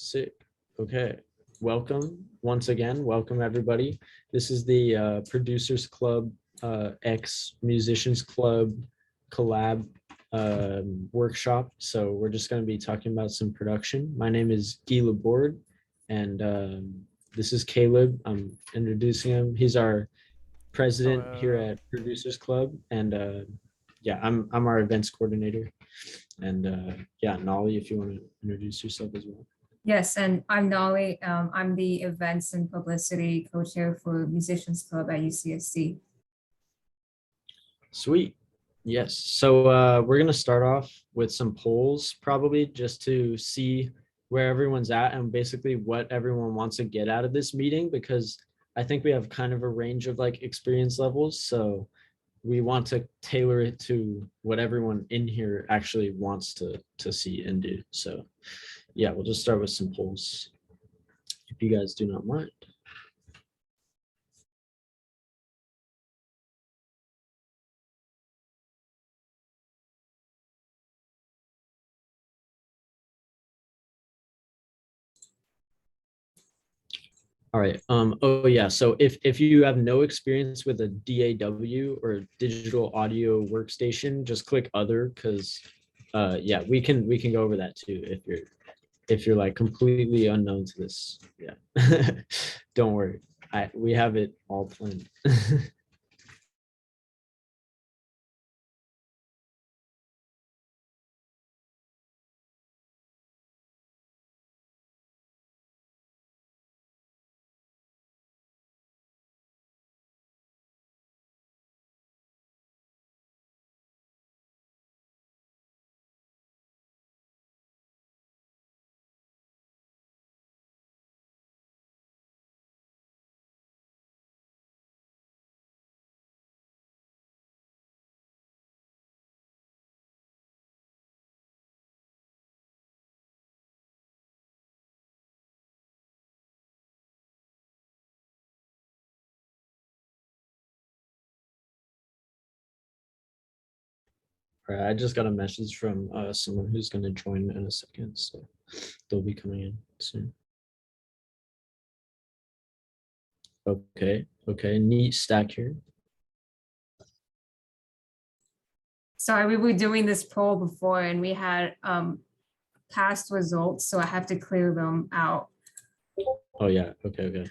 Sick. Okay. Welcome once again. Welcome everybody. This is the Producers Club X Musicians Club collab workshop. So we're just going to be talking about some production. My name is Guy Laborde, and this is Caleb. I'm introducing him. He's our president here at Producers Club, and yeah, I'm our events coordinator. And yeah, Nolly, if you want to introduce yourself as well. Yes, and I'm Nolly. I'm the events and publicity co-chair for Musicians Club at UCSD. Sweet. Yes. So we're going to start off with some polls, probably just to see where everyone's at and basically what everyone wants to get out of this meeting, because I think we have kind of a range of like experience levels. So we want to tailor it to what everyone in here actually wants to see and do. So yeah, we'll just start with some polls, if you guys do not mind. All right. Oh yeah. So if you have no experience with a DAW or digital audio workstation, just click other, because yeah, we can go over that too if you're like completely unknown to this. Yeah. Don't worry. We have it all planned. All right, I just got a message from someone who's going to join in a second, so they'll be coming in soon. Okay, neat stack here. Sorry, we were doing this poll before and we had past results, so I have to clear them out. Oh yeah, okay.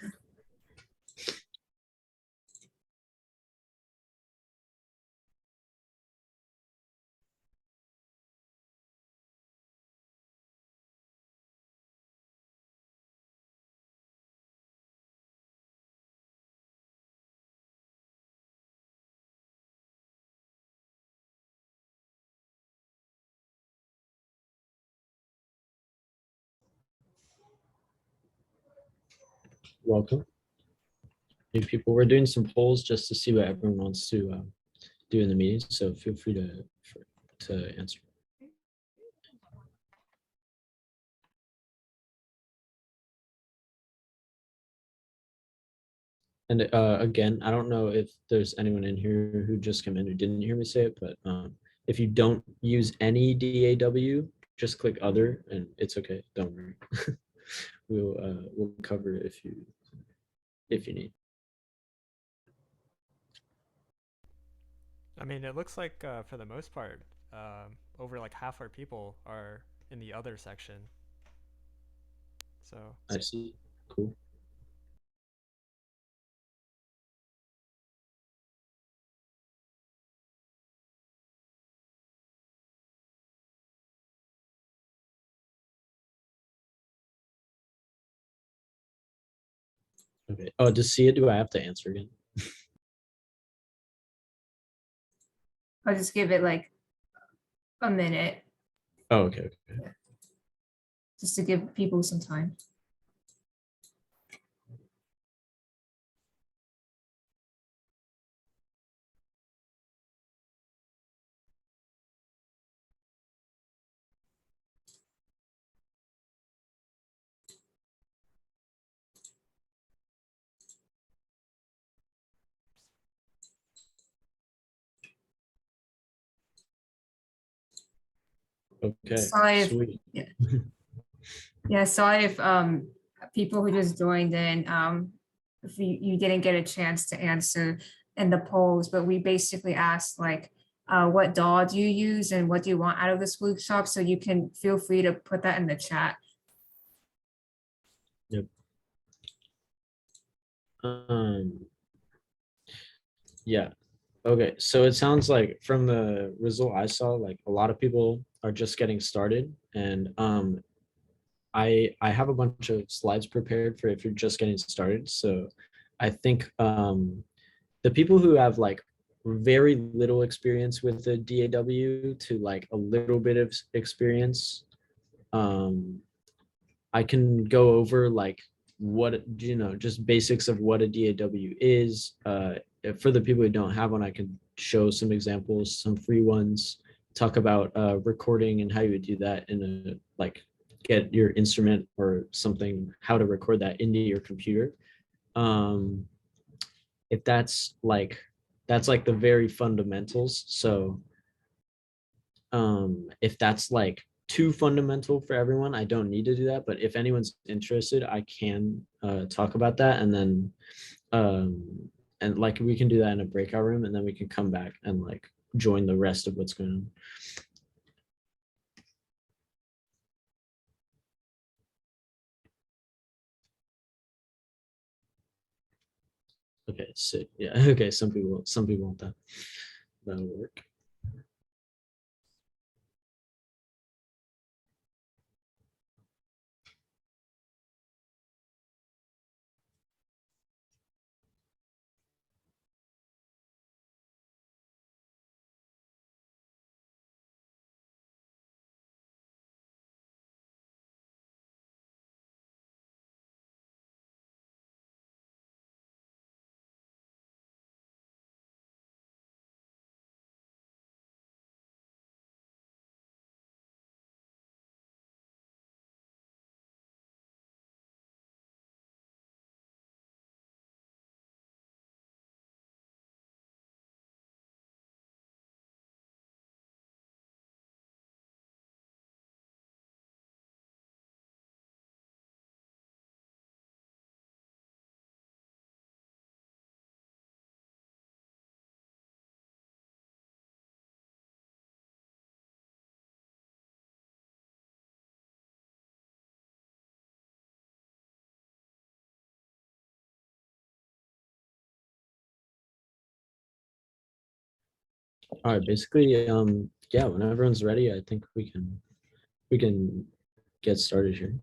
Welcome. New people, we're doing some polls just to see what everyone wants to do in the meeting, so feel free to answer. And again, I don't know if there's anyone in here who just came in who didn't hear me say it, but if you don't use any DAW, just click other and it's okay, don't worry. We'll cover it if you need. I mean, it looks like for the most part, over like half our people are in the other section. So I see. Cool. Okay. Oh, to see it, do I have to answer again? I'll just give it like a minute. Oh, okay. Just to give people some time. Okay. Sorry. Sweet. Yeah. Yeah, sorry if people who just joined in, if you didn't get a chance to answer in the polls, but we basically asked like, what DAW do you use and what do you want out of this workshop? So you can feel free to put that in the chat. Yep. Yeah. Okay. So it sounds like from the result I saw, like a lot of people are just getting started, and I have a bunch of slides prepared for if you're just getting started. So I think the people who have like very little experience with the DAW to like a little bit of experience, um, I can go over like what, just basics of what a DAW is. For the people who don't have one, I can show some examples, some free ones, talk about recording and how you would do that in a like get your instrument or something, how to record that into your computer. Um, if that's like the very fundamentals. So if that's like too fundamental for everyone, I don't need to do that. But if anyone's interested, I can talk about that, and then and like we can do that in a breakout room, and then we can come back and like join the rest of what's going on. Okay, so yeah, okay, some people want that. That'll work. All right, basically, yeah, when everyone's ready, I think we can get started here.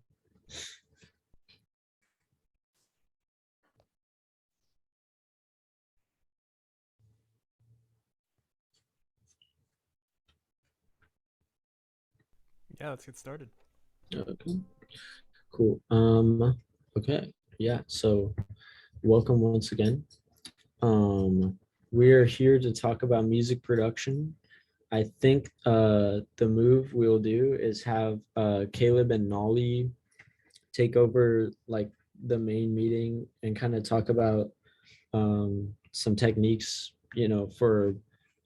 Yeah, let's get started. Okay, cool. Okay, yeah. So welcome once again. We're here to talk about music production. I think the move we'll do is have Caleb and Nolly take over like the main meeting and kind of talk about some techniques, for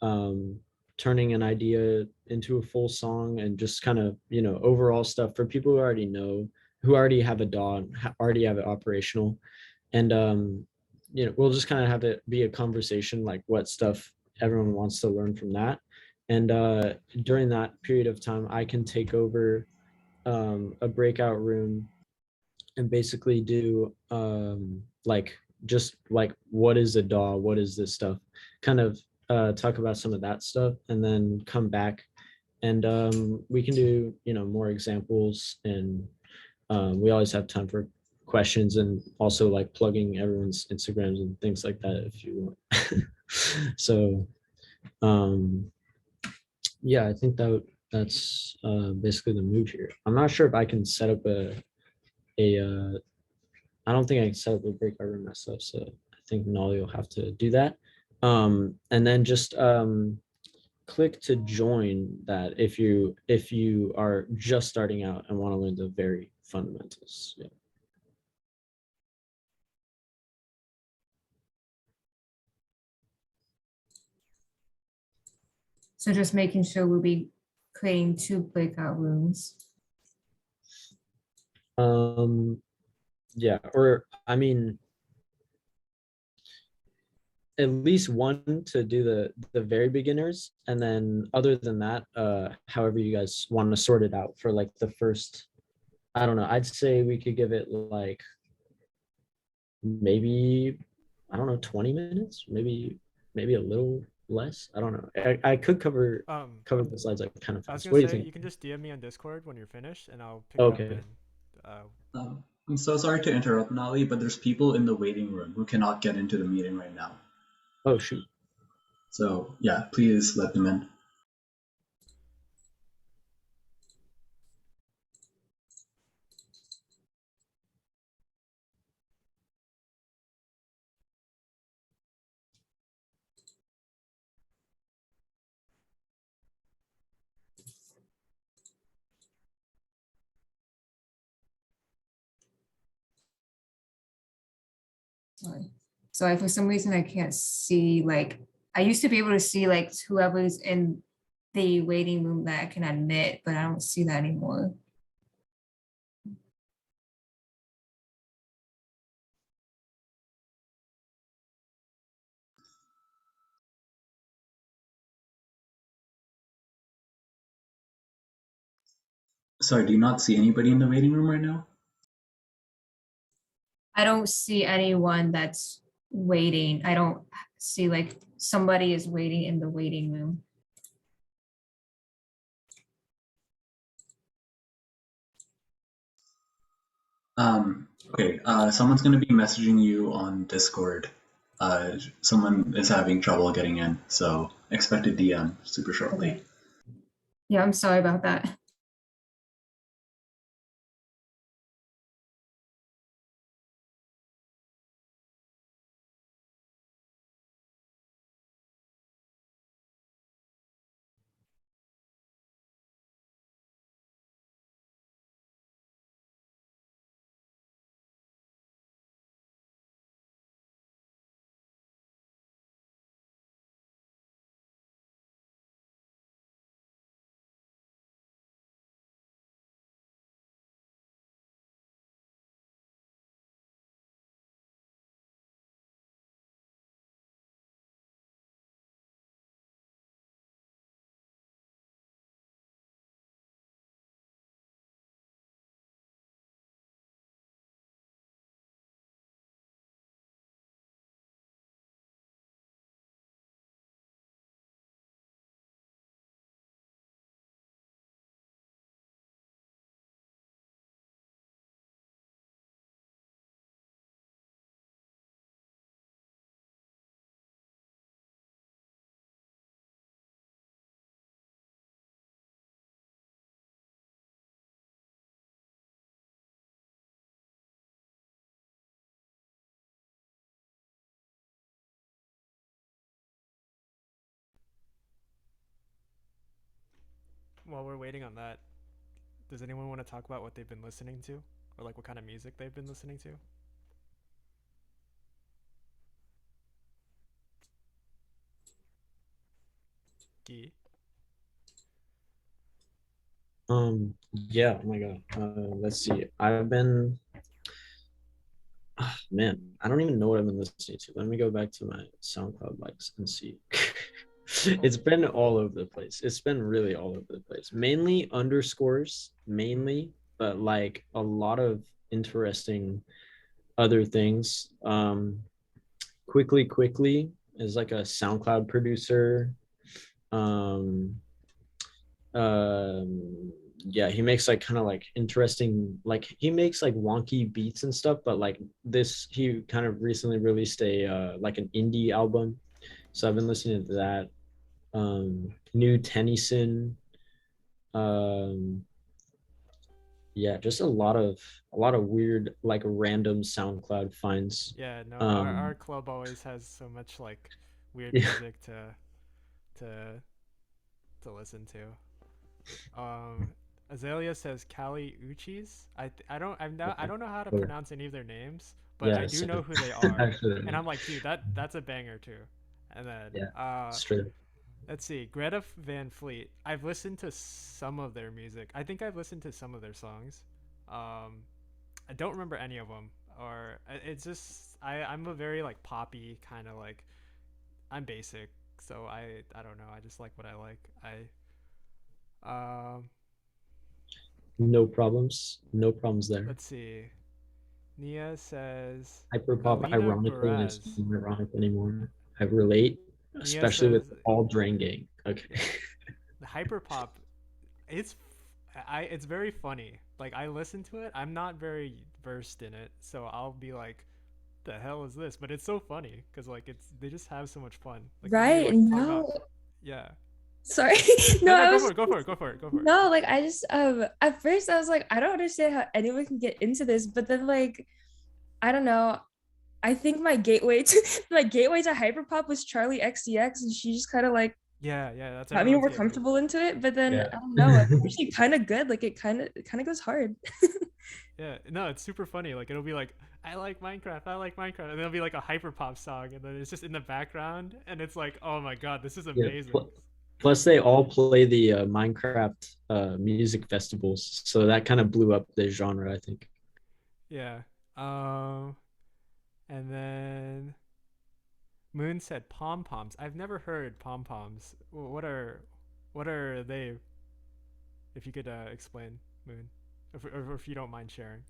um, turning an idea into a full song, and just kind of, overall stuff for people who already know, who already have a DAW, already have it operational. And we'll just kind of have it be a conversation, like what stuff everyone wants to learn from that. And during that period of time, I can take over a breakout room and basically do like just like what is a DAW, what is this stuff, kind of talk about some of that stuff, and then come back and we can do more examples, and we always have time for questions, and also like plugging everyone's Instagrams and things like that if you want. So yeah, I think that's basically the move here. I'm not sure if I can set up a I don't think I can set up a breakout room myself, so I think Nolly will have to do that. And then just click to join that if you are just starting out and want to learn the very fundamentals. Yeah. So just making sure we'll be creating 2 breakout rooms. Um, yeah, or I mean, at least one to do the very beginners, and then other than that, however you guys want to sort it out for like the first, I don't know, I'd say we could give it like maybe, I don't know, 20 minutes, maybe a little less. I don't know. I could Um, cover the slides like kind of I was fast. gonna What do you say think? you can just DM me on Discord when you're finished, and I'll pick it up Okay. and uh, I'm so sorry to interrupt, Nali, but there's people in the waiting room who cannot get into the meeting right now. Oh shoot. So yeah, please let them in. Sorry. So for some reason I can't see, like, I used to be able to see like whoever's in the waiting room that I can admit, but I don't see that anymore. Sorry, do you not see anybody in the waiting room right now? I don't see anyone that's waiting. I don't see like somebody is waiting in the waiting room. Okay, someone's going to be messaging you on Discord. Someone is having trouble getting in, so expect a DM super shortly. Okay. Yeah, I'm sorry about that. while we're waiting on that, does anyone want to talk about what they've been listening to, or like what kind of music they've been listening to? Gee. Yeah, oh my God. Let's see. I've been, man, I don't even know what I've been listening to. Let me go back to my SoundCloud likes and see. Oh, It's been all over the place. It's been really all over the place. Mainly underscores, mainly, but like a lot of interesting other things. Quickly is like a SoundCloud producer. Um, yeah, he makes like kind of like interesting, like he makes like wonky beats and stuff, but like this, he kind of recently released a like an indie album, so I've been listening to that. New Tennyson. um yeah, just a lot of weird like random SoundCloud finds. yeah, no, our um club always has so much like weird yeah. music to to listen to. Um, Azalea says Kali Uchis. I don't know how to Sure. pronounce any of their names, but I Yeah, do know same. who they are, and Actually, I'm like, dude, that's a banger too. And then yeah, straight. let's see, Greta Van Fleet. I've listened to some of their music. I think I've listened to some of their songs. Um, I don't remember any of them, or it's just I'm a very like poppy kind of like I'm basic, so I don't know. I just like what I like. Um No problems. No problems there. let's see. Nia says Hyperpop, Alina ironically, and it's Perez. not ironic anymore. I relate, Nia especially with says all Drain Gang. Okay. yeah. The hyperpop it's it's very funny. Like I listen to it. I'm not very versed in it, so I'll be like, "The hell is this?" But it's so funny because like it's they just have so much fun. Like when they Right? like talk about No. yeah. Sorry. No, No, no, I go was for it. Go for it. Go for it. Go for it. no, like I just at first I was like, I don't understand how anyone can get into this, but then like I don't know. I think my gateway to hyperpop was Charlie XCX, and she just kind of like Yeah, yeah. That's got me everyone's more gateway. comfortable into it. But then Yeah. I don't know, it's actually kind of good. Like it kind of goes hard. Yeah, no, it's super funny. Like it'll be like, I like Minecraft, I like Minecraft, and there'll be like a hyperpop song, and then it's just in the background, and it's like, oh my god, this is Yeah. amazing. Plus, they all play the Minecraft music festivals, so that kind of blew up the genre, I think. Yeah. Um, and then Moon said pom poms. I've never heard pom poms. What are they? If you could explain, Moon, or if you don't mind sharing.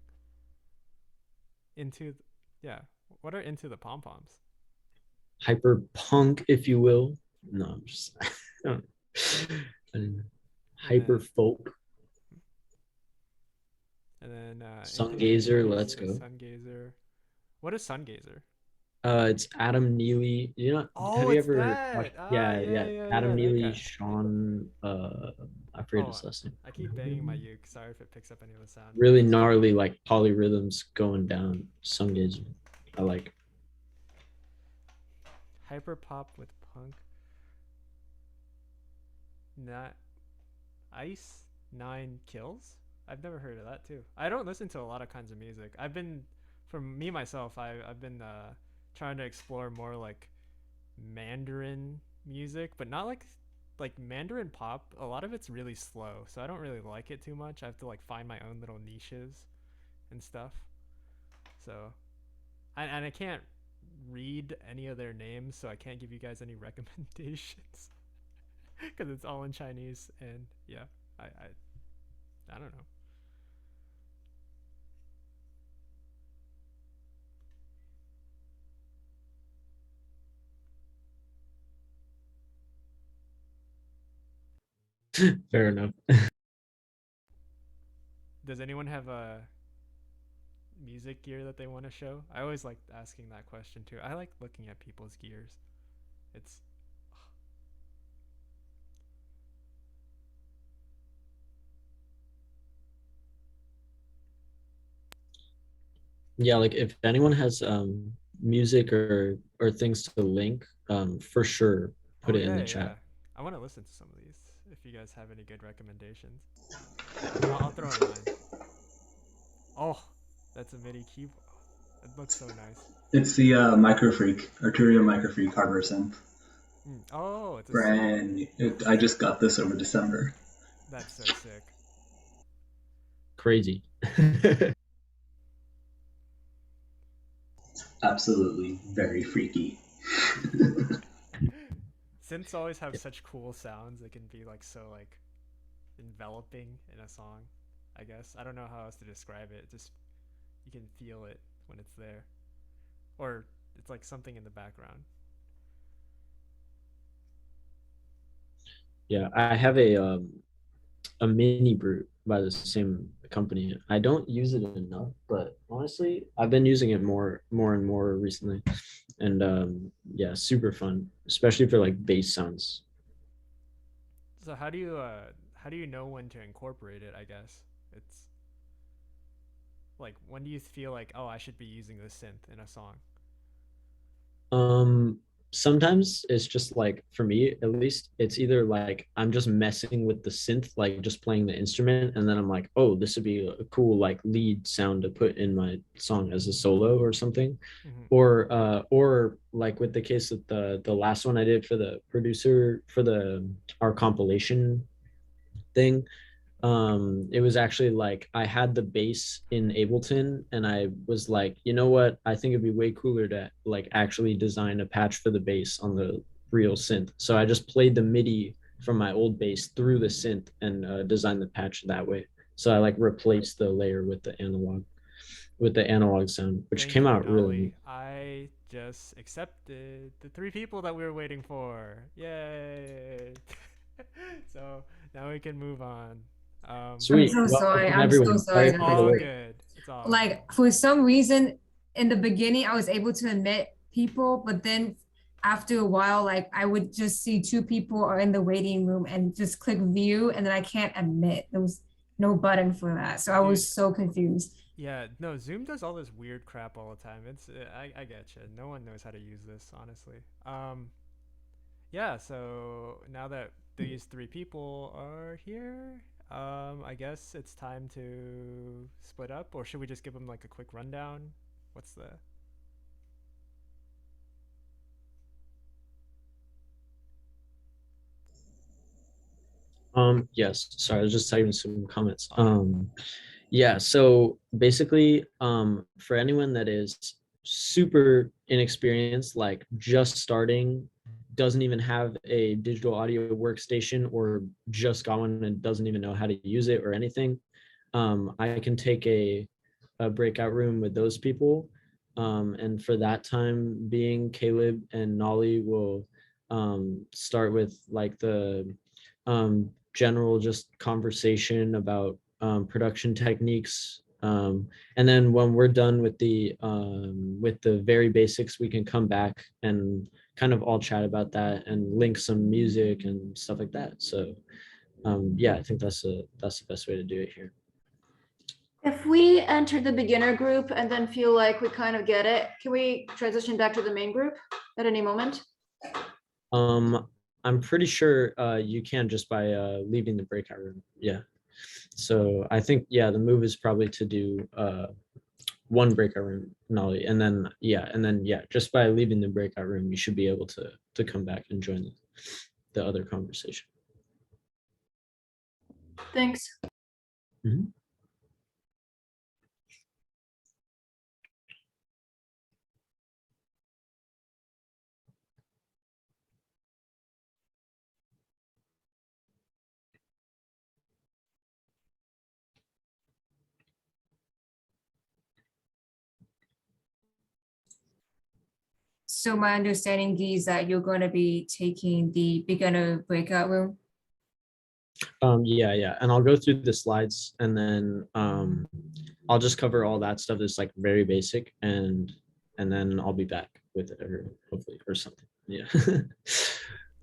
Into, yeah. What are into the pom poms? Hyper punk, if you will. No, I'm just I don't know. And Hyper then folk. Sungazer, let's go. Sungazer. What is Sungazer? It's Adam Neely. You know, Oh, have you it's ever watched? that. Ah, Yeah, yeah, yeah. yeah, yeah. Adam That Neely, guy. Sean. I forget Oh, his last I keep banging my name. uke. Sorry if it picks up any of the sound. Really gnarly, like polyrhythms going down. Sungazer. I like. Hyper pop with punk. Not ice 9 kills. I've never heard of that too. I don't listen to a lot of kinds of music. I've been, for me myself, I've been trying to explore more like Mandarin music, but not like Mandarin pop. A lot of it's really slow, so I don't really like it too much. I have to like find my own little niches and stuff. So, and I can't read any of their names, so I can't give you guys any recommendations because it's all in Chinese. And yeah, I don't know. Fair enough. Does anyone have a music gear that they want to show? I always like asking that question too. I like looking at people's gears. It's Yeah, like if anyone has music or things to link, for sure put oh it in yeah, the yeah. chat. I want to listen to some of these. If you guys have any good recommendations, I'll throw in mine. Oh, that's a MIDI keyboard. It looks so nice. It's the Microfreak, Arturia Microfreak hardware synth. Oh, it's a Brand new. I just got this over December. That's so sick. Crazy. Absolutely very freaky. Synths always have such cool sounds. It can be like so like enveloping in a song. I guess I don't know how else to describe it. Just you can feel it when it's there, or it's like something in the background. Yeah, I have a mini brute by the same company. I don't use it enough, but honestly, I've been using it more and more recently. And yeah, super fun, especially for like bass sounds. So how do you know when to incorporate it? I guess it's like when do you feel like, oh, I should be using this synth in a song? Um, Sometimes it's just like for me at least, it's either like I'm just messing with the synth, like just playing the instrument, and then I'm like, oh, this would be a cool like lead sound to put in my song as a solo or something. Mm-hmm. Or like with the case of the last one I did for the producer for the our compilation thing, it was actually like I had the bass in Ableton and I was like, you know what? I think it'd be way cooler to like actually design a patch for the bass on the real synth. So I just played the MIDI from my old bass through the synth and designed the patch that way. So I like replaced the layer with the analog sound, which Thank came you, out really Nolly. neat. I just accepted the 3 people that we were waiting for. Yay! So now we can move on. I'm Sweet. so sorry. Welcome I'm so everyone. sorry, Sorry It's for the all wait. guys. good. It's all good. Like for some reason in the beginning I was able to admit people, but then after a while, like I would just see 2 people are in the waiting room and just click view, and then I can't admit. There was no button for that. So I Dude, was so confused. yeah, no, Zoom does all this weird crap all the time. I get you. No one knows how to use this, honestly. Yeah, so now that these 3 people are here, I guess it's time to split up, or should we just give them like a quick rundown? What's the Yes, sorry, I was just typing some comments. all good? Yeah, so basically, for anyone that is super inexperienced, like just starting, doesn't even have a digital audio workstation or just got one and doesn't even know how to use it or anything, I can take a breakout room with those people. And for that time being, Caleb and Nolly will start with like the general just conversation about production techniques. And then when we're done with the very basics, we can come back and kind of all chat about that and link some music and stuff like that. So yeah, I think that's the best way to do it here. If we enter the beginner group and then feel like we kind of get it, can we transition back to the main group at any moment? I'm pretty sure you can just by leaving the breakout room. Yeah. So I think yeah, the move is probably to do one breakout room, Nolly, and then yeah, just by leaving the breakout room, you should be able to come back and join the other conversation. Thanks. Mhm. So my understanding is that you're going to be taking the beginner breakout room. Yeah, and I'll go through the slides and then I'll just cover all that stuff that's like very basic and then I'll be back with it or hopefully or something. Yeah.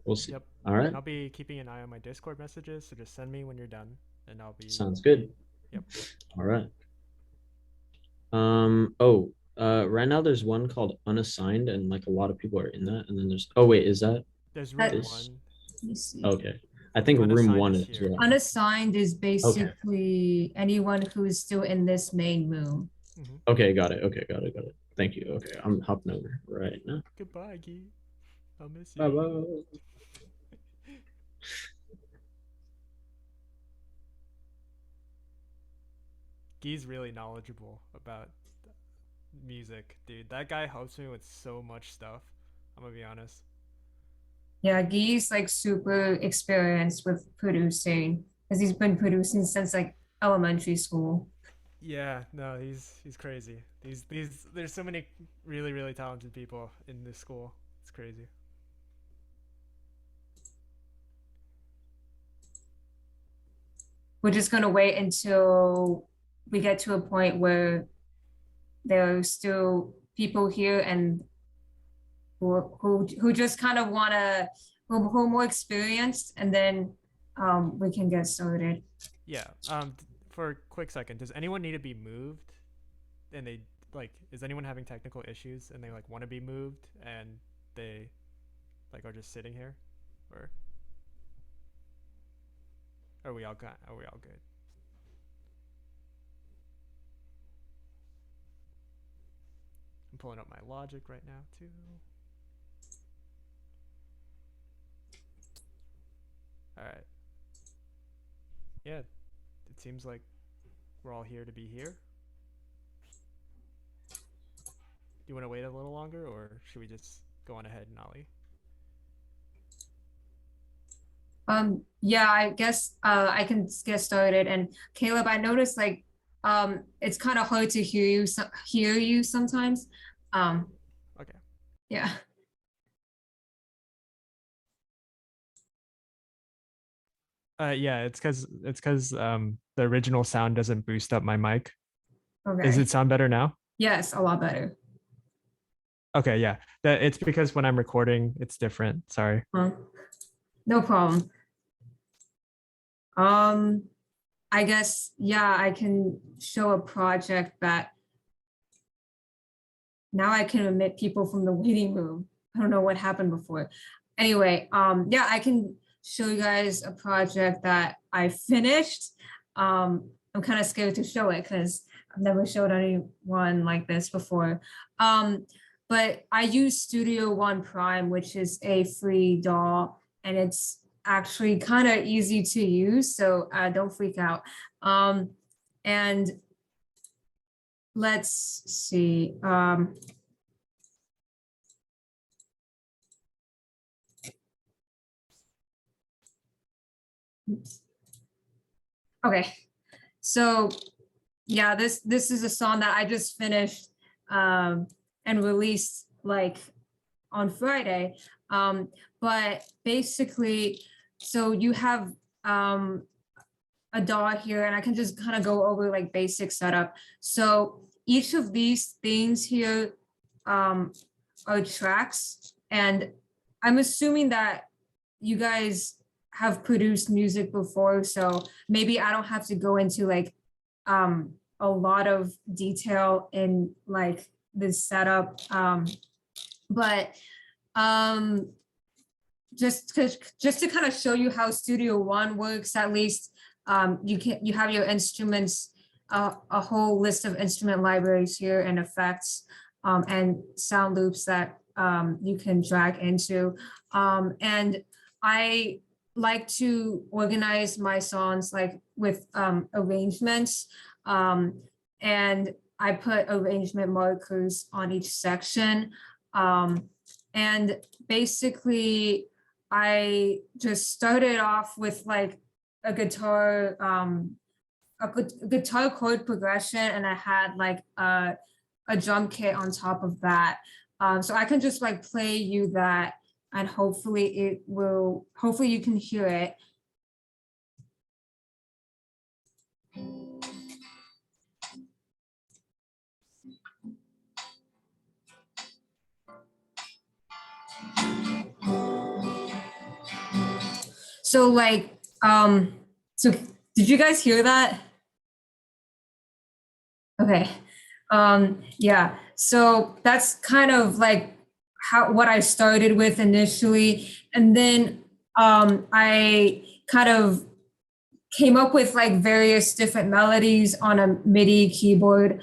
We'll see. Yep. All right. And I'll be keeping an eye on my Discord messages, so just send me when you're done, and I'll be. Sounds good. Yep. All right. Right now there's one called unassigned and like a lot of people are in that. And then there's oh wait, is that There's room That- this? one. Let me see. Okay. I think room Unassigned one is is here. what Unassigned is basically anyone who's still in this main room. Mm-hmm. okay, got it. Okay, got it. Thank you. Okay, I'm hopping over right now. Goodbye, Gee. I'll miss you. Bye bye. Gee's really knowledgeable about music, dude. That guy helps me with so much stuff. I'm gonna be honest. Yeah, Guy's like super experienced with producing because he's been producing since like elementary school. Yeah, no, he's crazy. These there's so many really talented people in this school. It's crazy. We're just gonna wait until we get to a point where there are still people here and who just kind of wanna who are more experienced, and then we can get started. Yeah. For a quick second, does anyone need to be moved? And they like, is anyone having technical issues and they like want to be moved and they like are just sitting here, or are we all good? Are we all good? I'm pulling up my Logic right now too. All right. Yeah. seems like we're all here to be here. Do you want to wait a little longer, or should we just go on ahead, Nolly? Yeah, I guess I can get started. And Caleb, I noticed like it's kind of hard to hear you sometimes. Okay. Yeah. Yeah, it's because the original sound doesn't boost up my mic. Okay. Does it sound better now? Yes, a lot better. Okay, yeah. It's because when I'm recording, it's different. Sorry. No problem. I guess, yeah, I can show a project that now I can omit people from the waiting room. I don't know what happened before. Anyway, yeah, I can show you guys a project that I finished. I'm kind of scared to show it because I've never showed anyone like this before. But I use Studio One Prime, which is a free DAW, and it's actually kind of easy to use, so don't freak out. And let's see. Okay, so yeah, this is a song that I just finished and released like on Friday. But basically, so you have a DAW here, and I can just kind of go over like basic setup. So each of these things here are tracks, and I'm assuming that you guys have produced music before, so maybe I don't have to go into like a lot of detail in like this setup, but just to kind of show you how Studio One works, at least you have your instruments, a whole list of instrument libraries here and effects and sound loops that you can drag into. And I like to organize my songs like with arrangements, and I put arrangement markers on each section. And basically, I just started off with like a guitar, guitar chord progression, and I had like a drum kit on top of that. So I can just like play you that, and hopefully you can hear it. So like, so did you guys hear that? Okay. Yeah, so that's kind of like what I started with initially. And then I kind of came up with like various different melodies on a MIDI keyboard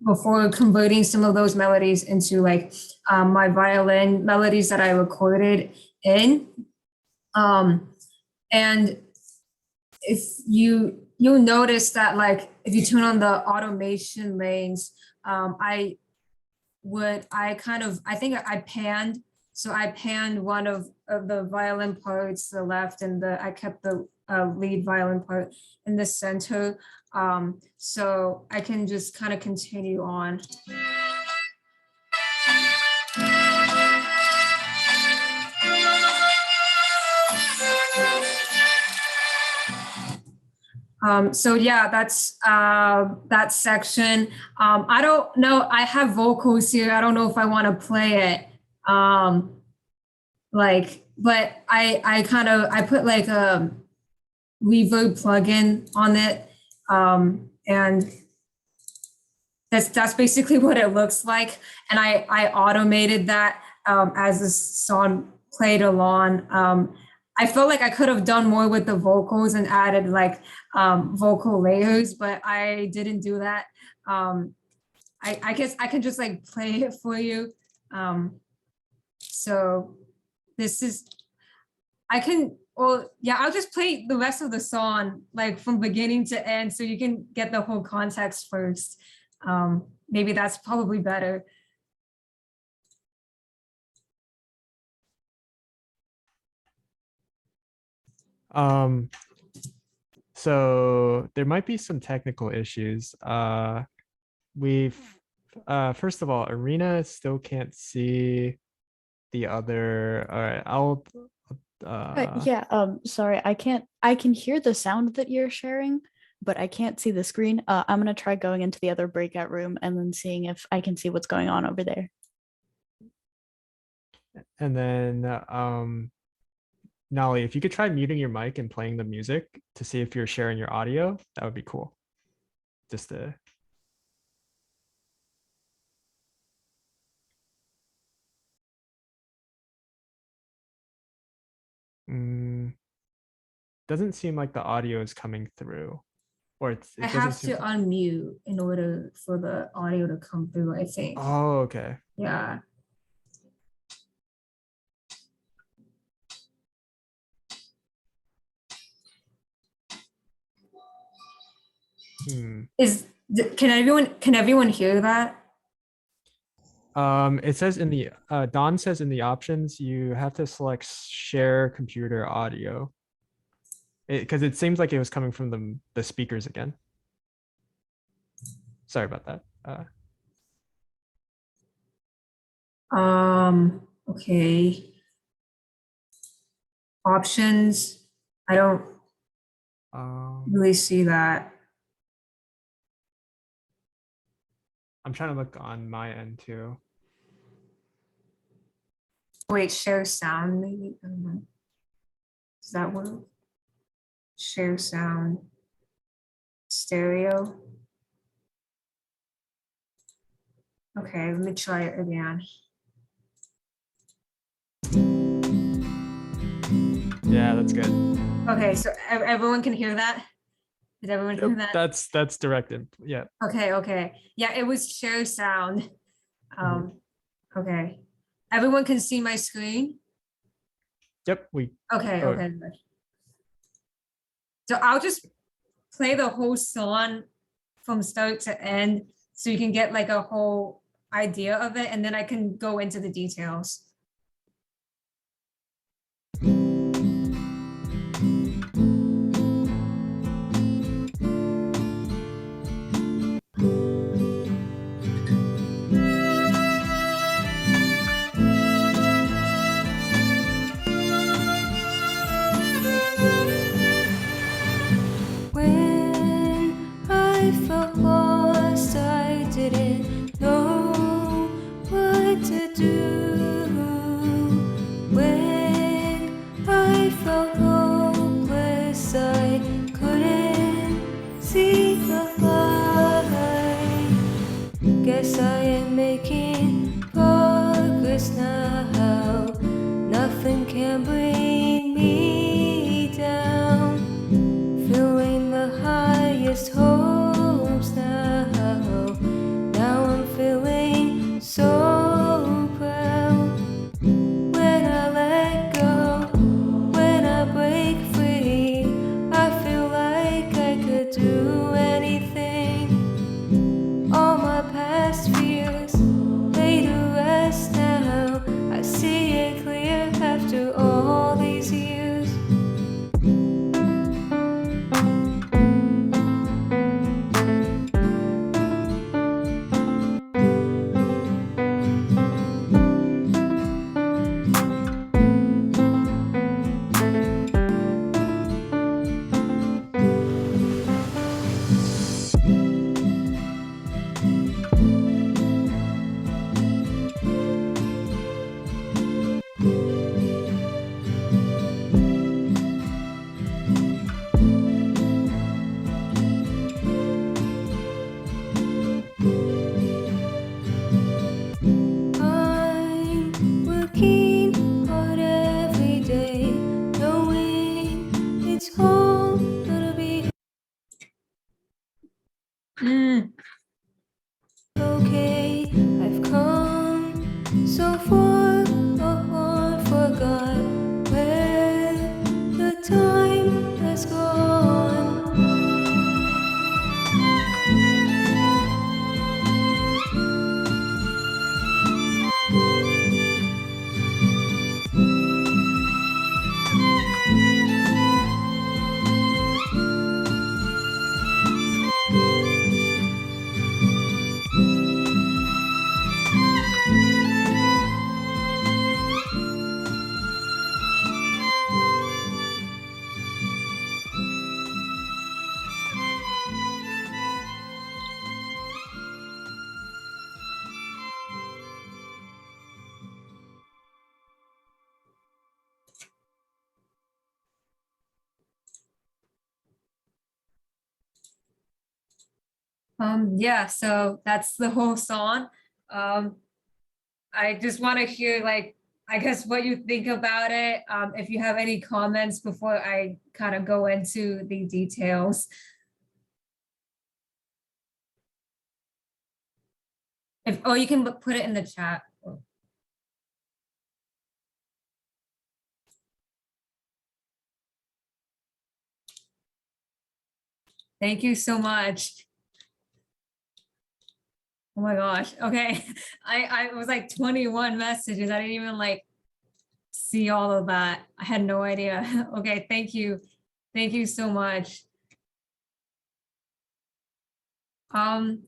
before converting some of those melodies into like my violin melodies that I recorded in. And if you'll notice that like if you turn on the automation lanes, I think I panned. So I panned one of the violin parts to the left, and I kept the lead violin part in the center. So I can just kind of continue on. So yeah, that's that section. I don't know, I have vocals here. I don't know if I want to play it. But I put like a reverb plugin on it. And that's basically what it looks like. And I automated that as the song played along. I felt like I could have done more with the vocals and added like vocal layers, but I didn't do that. I guess I can just like play it for you. So this is, I can Well, yeah, I'll just play the rest of the song like from beginning to end so you can get the whole context first. Maybe that's probably better. So there might be some technical issues. We've first of all, Arena still can't see the other. All right, I'll Yeah, sorry, I can hear the sound that you're sharing, but I can't see the screen. I'm gonna try going into the other breakout room and then seeing if I can see what's going on over there. and then Nolly, if you could try muting your mic and playing the music to see if you're sharing your audio, that would be cool. Just to doesn't seem like the audio is coming through, or it I doesn't have seem to unmute in order for the audio to come through, I think. Oh, okay. Yeah. Hmm. Can everyone hear that? It says in the Don says in the options you have to select share computer audio. Because it seems like it was coming from the speakers again. Sorry about that. Okay. Options. I don't really see that. I'm trying to look on my end too. Wait, share sound maybe? I don't know. Does that work? Share sound. Stereo. Okay, let me try it again. Yeah, that's good. Okay, so everyone can hear that? Did everyone hear that? That's directed. Yeah. Okay. Yeah, it was share sound. Okay. Everyone can see my screen? Yep. Okay, Oh. okay, good. So I'll just play the whole song from start to end so you can get like a whole idea of it, and then I can go into the details. When I felt lost, I didn't know what to do. When I felt hopeless, I couldn't see the light. Guess I am making progress now. Nothing can bring me down. Feeling the highest hopes now. Now I'm feeling so proud. When I let go, when I break free, I feel like I could do anything. All my past fears Yeah, so that's the whole song. Um, I just want to hear like, I guess what you think about it. If you have any comments before I kind of go into the details. If, oh, you can put it in the chat. Thank you so much. Oh my gosh. Okay. I was like 21 messages. I didn't even like see all of that. I had no idea. Okay, thank you. Thank you so much. Um,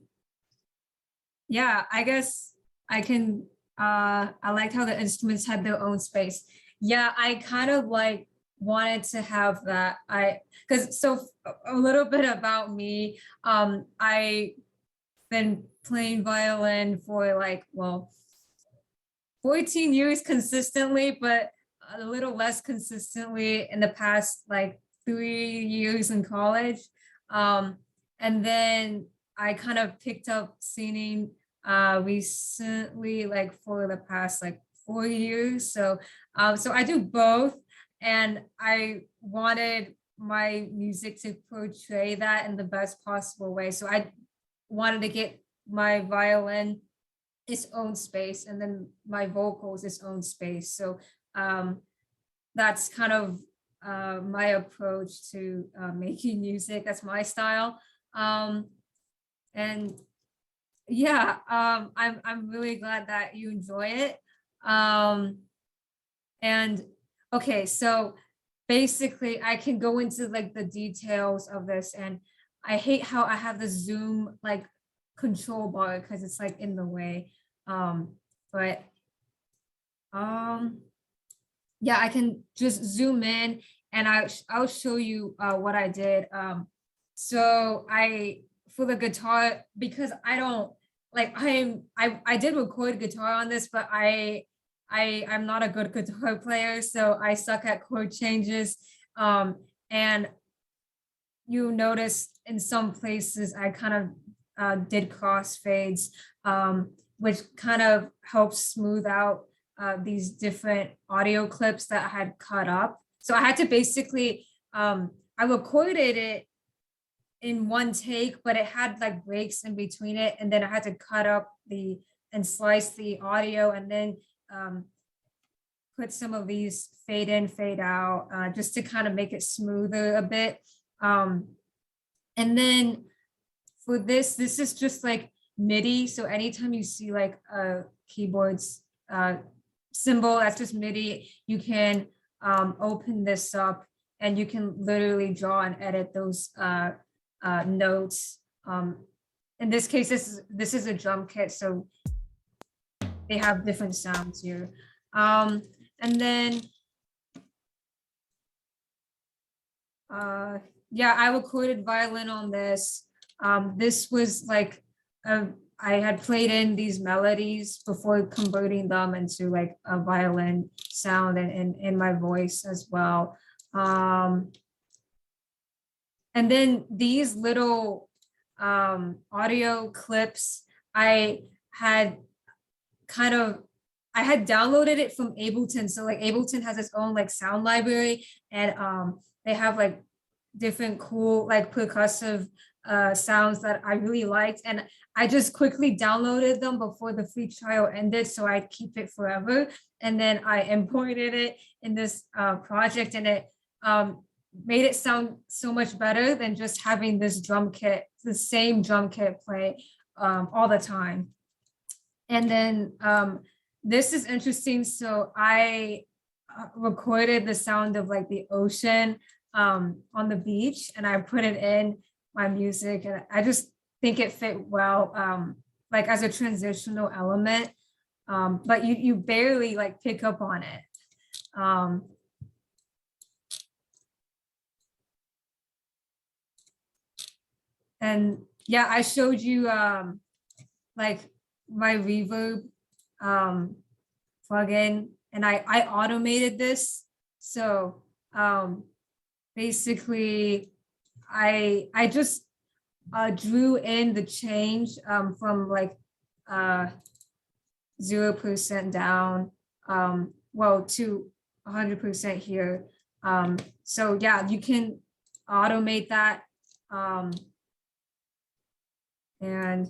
yeah, I guess I can I liked how the instruments had their own space. Yeah, I kind of like wanted to have that. Because so a little bit about me. I been playing violin for like, well, 14 years consistently, but a little less consistently in the past like 3 years in college. And then I kind of picked up singing recently, like for the past like 4 years. So I do both, and I wanted my music to portray that in the best possible way. So I wanted to get my violin its own space and then my vocals its own space. So that's kind of my approach to making music. That's my style. And yeah, I'm really glad that you enjoy it. And okay, so basically I can go into like the details of this, and I hate how I have the Zoom like control bar because it's like in the way. But yeah, I can just zoom in and I'll show you what I did. So I for the guitar, because I don't like I did record guitar on this, but I'm not a good guitar player, so I suck at chord changes. And you notice in some places I kind of did crossfades, which kind of helps smooth out these different audio clips that I had cut up. So I had to basically, I recorded it in one take, but it had like breaks in between it. And then I had to cut up and slice the audio, and then put some of these fade in, fade out, just to kind of make it smoother a bit. And then for this is just like MIDI. So anytime you see like a keyboard's symbol, that's just MIDI. You can open this up and you can literally draw and edit those notes. In this case, this is a drum kit, so they have different sounds here. And then yeah, I recorded violin on this. This was like I had played in these melodies before converting them into like a violin sound and in my voice as well. And then these little audio clips, I had downloaded it from Ableton. So like Ableton has its own like sound library, and they have like different cool like percussive sounds that I really liked, and I just quickly downloaded them before the free trial ended so I'd keep it forever. And then I imported it in this project, and it made it sound so much better than just having this drum kit, the same drum kit play all the time. And then this is interesting. So I recorded the sound of like the ocean on the beach, and I put it in my music, and I just think it fit well, like as a transitional element, but you barely like pick up on it. And yeah, I showed you like my reverb plugin, and I automated this. So basically I just drew in the change from like 0% down, well, to 100% here. So yeah, you can automate that. And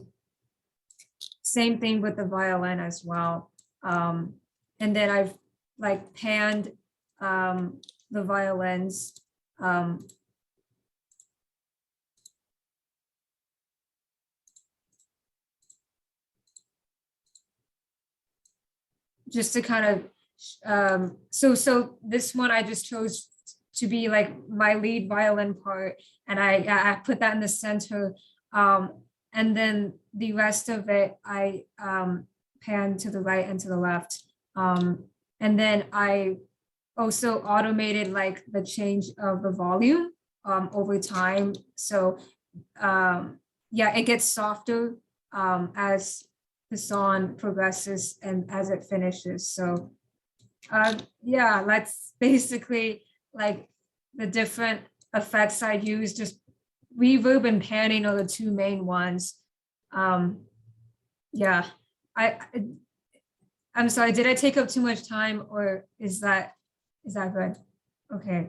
same thing with the violin as well. And then I've like panned the violins. Just to kind of, so this one I just chose to be like my lead violin part, and I put that in the center. And then the rest of it, I pan to the right and to the left. And then I also automated like the change of the volume over time. So yeah, it gets softer as the song progresses and as it finishes. So yeah, that's basically like the different effects I use. Just reverb and panning are the two main ones. Yeah, I'm sorry, did I take up too much time, or is that good? Okay.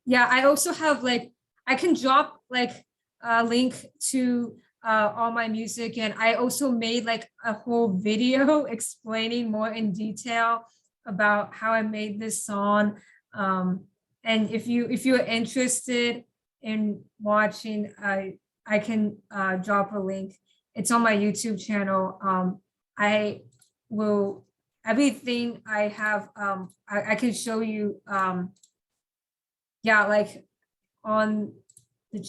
Yeah, I also have like, I can drop like a link to all my music, and I also made like a whole video explaining more in detail about how I made this song. And if you're interested in watching, I can drop a link. It's on my YouTube channel. I will, everything I have, I can show you, yeah, like on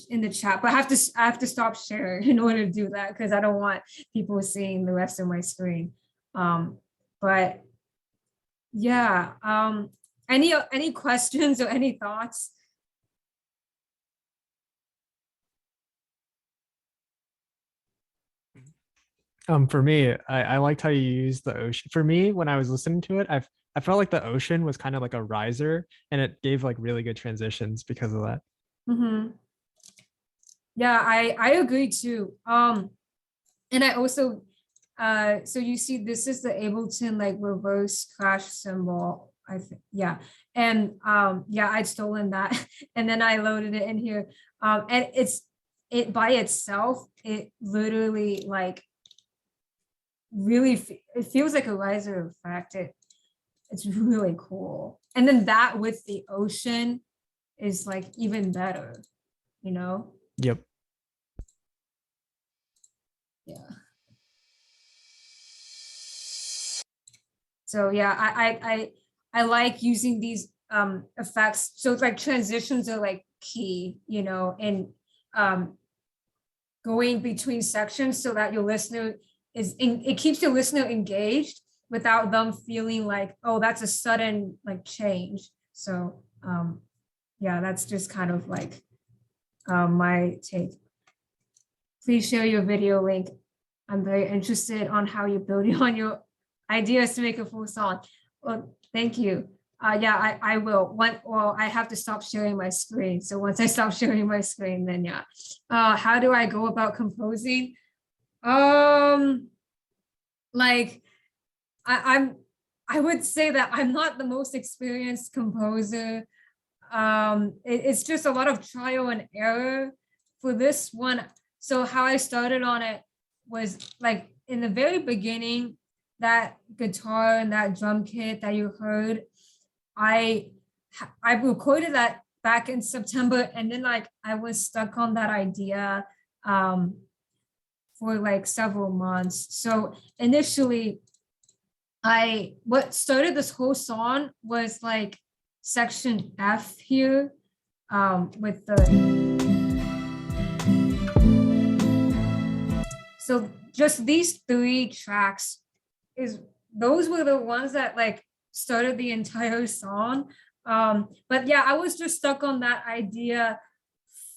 in the chat, but I have to stop sharing in order to do that, because I don't want people seeing the rest of my screen. But yeah, any questions or any thoughts? For me, I liked how you used the ocean. For me, when I was listening to it, I felt like the ocean was kind of like a riser, and it gave like really good transitions because of that. Mm-hmm. Yeah, I agree too. And I also, so you see, this is the Ableton like reverse crash cymbal. I think, yeah, and yeah, I'd stolen that, and then I loaded it in here. And it by itself, it literally like really it feels like a riser effect. It's really cool. And then that with the ocean is like even better, you know? Yep. Yeah. So yeah, I like using these effects. So it's like transitions are like key, you know, and going between sections so that your listener it keeps your listener engaged without them feeling like, oh, that's a sudden like change. So yeah, that's just kind of like my take. Please share your video link. I'm very interested on how you're building on your ideas to make a full song. Well, thank you. Yeah, I will. Well, I have to stop sharing my screen. So once I stop sharing my screen, then yeah. How do I go about composing? Like I would say that I'm not the most experienced composer. It's just a lot of trial and error for this one. So how I started on it was like in the very beginning, that guitar and that drum kit that you heard, I recorded that back in September, and then like I was stuck on that idea for like several months. So initially, what started this whole song was like section F here with the, so just these three tracks those were the ones that like started the entire song. But yeah, I was just stuck on that idea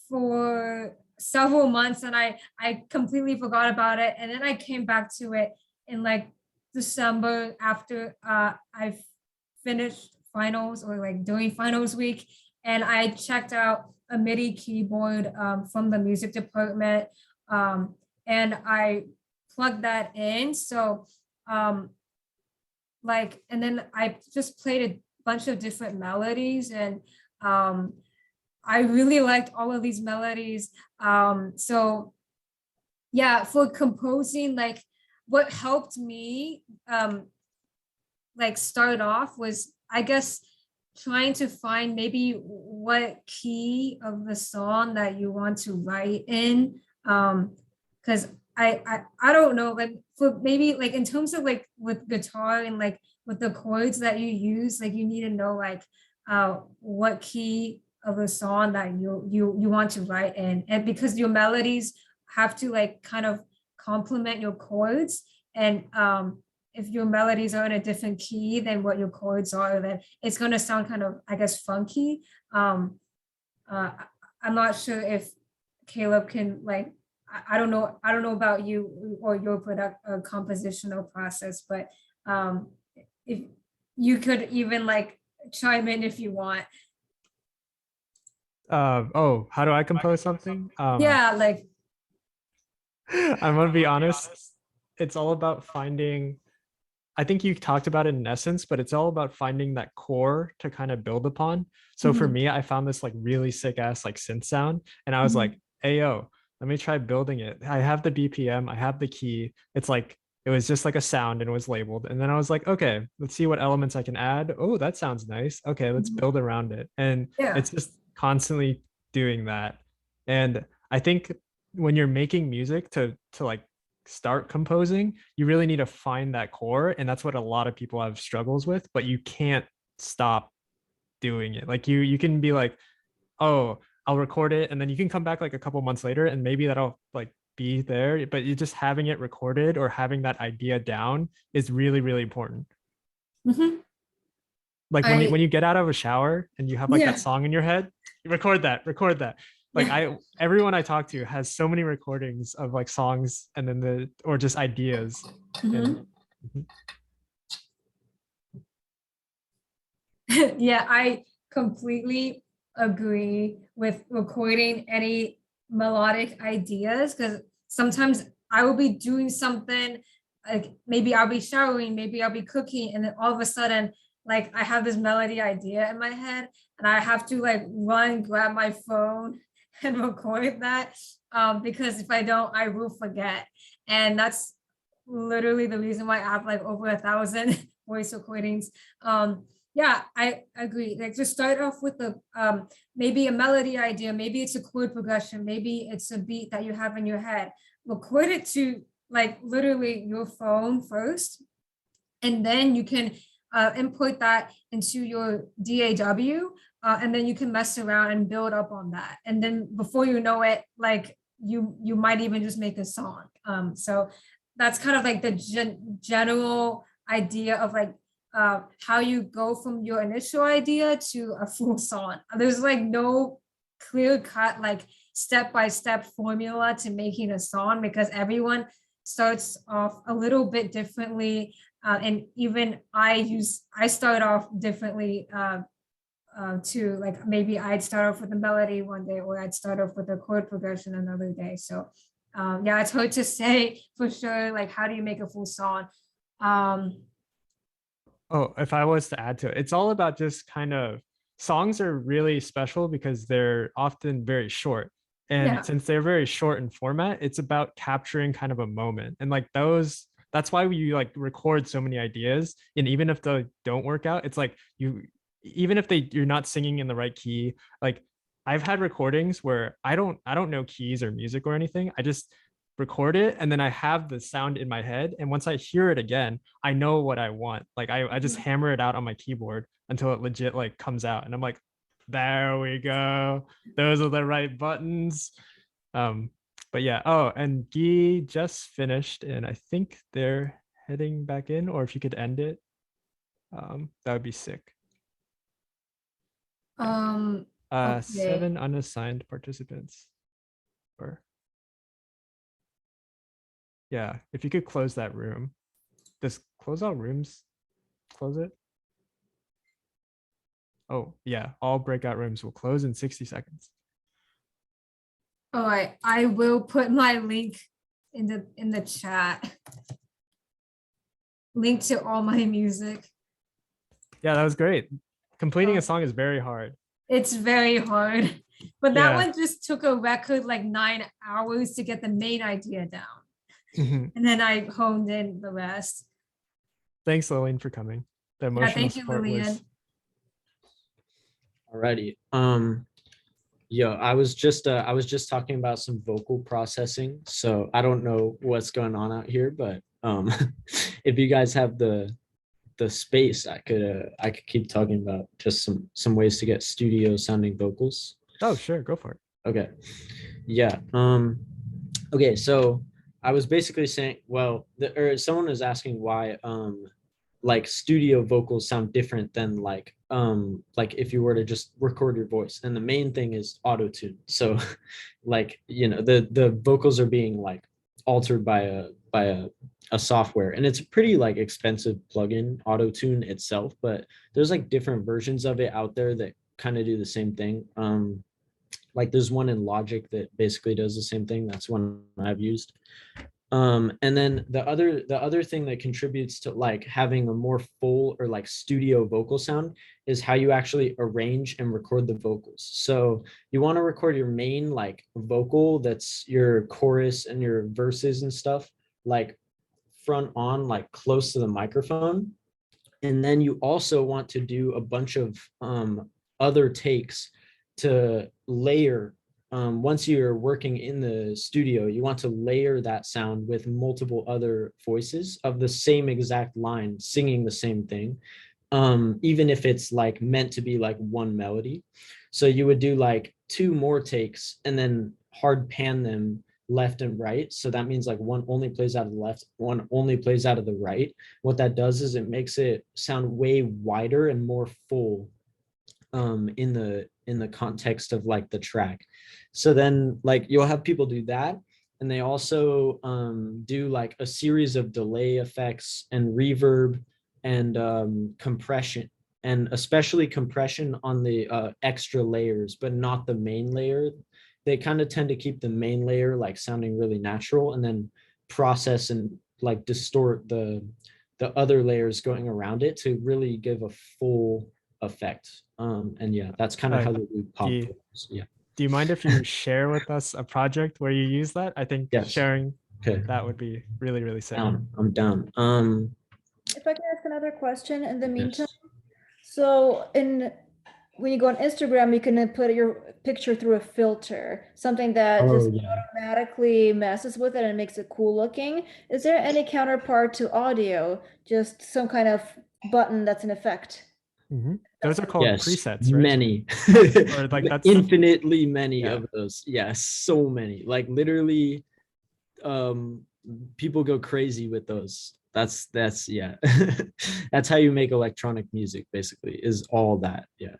for several months, and I completely forgot about it. And then I came back to it in like December after I finished finals, or like during finals week, and I checked out a MIDI keyboard from the music department, and I plugged that in. So like, and then I just played a bunch of different melodies, and I really liked all of these melodies. So yeah, for composing, like what helped me like start off was, I guess, trying to find maybe what key of the song that you want to write in. Because I don't know, like for maybe like in terms of like with guitar and like with the chords that you use, like you need to know like what key of a song that you want to write in, and because your melodies have to like kind of complement your chords, and if your melodies are in a different key than what your chords are, then it's going to sound kind of, I guess, funky. I'm not sure if Caleb can like, I don't know about you or your compositional process, but if you could even like chime in if you want. Oh, how do I compose something? Yeah, like I'm gonna be honest. It's all about finding. I think you talked about it in essence, but it's all about finding that core to kind of build upon. So for Mhm. me, I found this like really sick ass like synth sound, and I was like, "Hey yo, let me try building it." I have the BPM, I have the key. It's like it was just like a sound and it was labeled, and then I was like, "Okay, let's see what elements I can add." Oh, that sounds nice. Okay, let's build around it, and Yeah. it's just constantly doing that. And I think when you're making music to like start composing, you really need to find that core. And that's what a lot of people have struggles with, but you can't stop doing it. Like you can be like, oh, I'll record it. And then you can come back like a couple months later and maybe that'll like be there. But you just having it recorded or having that idea down is really, really important. Mhm. Like when you get out of a shower and you have like Yeah. that song in your head, you record that. Like everyone I talk to has so many recordings of like songs and then or just ideas. And Mhm. Yeah, I completely agree with recording any melodic ideas, because sometimes I will be doing something, like maybe I'll be showering, maybe I'll be cooking, and then all of a sudden, like I have this melody idea in my head, and I have to like run, grab my phone and record that, because if I don't, I will forget. And that's literally the reason why I have like over 1,000 voice recordings. Yeah, I agree. Like just start off with the maybe a melody idea, maybe it's a chord progression, maybe it's a beat that you have in your head. Record it to like literally your phone first, and then you can input that into your DAW, and then you can mess around and build up on that. And then before you know it, like you might even just make a song. So that's kind of like the general idea of like how you go from your initial idea to a full song. There's like no clear cut like step-by-step formula to making a song, because everyone starts off a little bit differently, and even I start off differently too. Like maybe I'd start off with a melody one day, or I'd start off with a chord progression another day. So yeah, it's hard to say for sure. Like, how do you make a full song? oh, if I was to add to it, it's all about just kind of songs are really special because they're often very short. And Yeah. since they're very short in format, it's about capturing kind of a moment. And like that's why we like record so many ideas. And even if they don't work out, it's like even if you're not singing in the right key, like I've had recordings where I don't know keys or music or anything. I just record it and then I have the sound in my head. And once I hear it again, I know what I want. Like I just hammer it out on my keyboard until it legit like comes out. And I'm like, there we go. Those are the right buttons. But yeah. Oh, and Guy just finished, and I think they're heading back in, or if you could end it, that would be sick. Okay. 7 unassigned participants. Or yeah, if you could close that room. Does close all rooms close it? Oh, yeah, all breakout rooms will close in 60 seconds. All right, I will put my link in the chat. Link to all my music. Yeah, that was great. Completing Oh. a song is very hard. It's very hard. But that Yeah. one just took a record like 9 hours to get the main idea down. Mhm. And then I honed in the rest. Thanks, Lillian, for coming. The Yeah, emotional thank you, support was Lillian. Alrighty. Yeah, I was just talking about some vocal processing. So I don't know what's going on out here, but if you guys have the space, I could keep talking about just some ways to get studio sounding vocals. Oh, sure, go for it. Okay. Yeah. Okay, so I was basically saying, well, someone was asking why like studio vocals sound different than like if you were to just record your voice. And the main thing is auto tune. So like, you know, the vocals are being like altered by a software, and it's a pretty like expensive plugin, auto tune itself, but there's like different versions of it out there that kind of do the same thing. Like there's one in Logic that basically does the same thing. That's one I've used. And then the other thing that contributes to like having a more full or like studio vocal sound is how you actually arrange and record the vocals. So you want to record your main like vocal, that's your chorus and your verses and stuff, like front on, like close to the microphone. And then you also want to do a bunch of other takes to layer. Once you're working in the studio, you want to layer that sound with multiple other voices of the same exact line singing the same thing, even if it's like meant to be like one melody. So you would do like 2 more takes and then hard pan them left and right. So that means like one only plays out of the left, one only plays out of the right. What that does is it makes it sound way wider and more full in the context of like the track. So then like you'll have people do that, and they also do like a series of delay effects and reverb and compression, and especially compression on the extra layers, but not the main layer. They kind of tend to keep the main layer like sounding really natural, and then process and like distort the other layers going around it to really give a full effect. And yeah, that's kind of how they do pop do you- vocals. Yeah. Do you mind if you share with us a project where you use that? I think Yes. sharing Okay. that would be really, really sick. I'm down. If I can ask another question in the meantime. Yes. So when you go on Instagram, you can put your picture through a filter, something that just automatically messes with it and makes it cool looking. Is there any counterpart to audio? Just some kind of button that's an effect? Mm-hmm. Those are called presets, right? Many. Or like that's infinitely many Yeah. of those. Yes, so many. Like literally, people go crazy with those. That's yeah. That's how you make electronic music, basically, is all that. Yeah.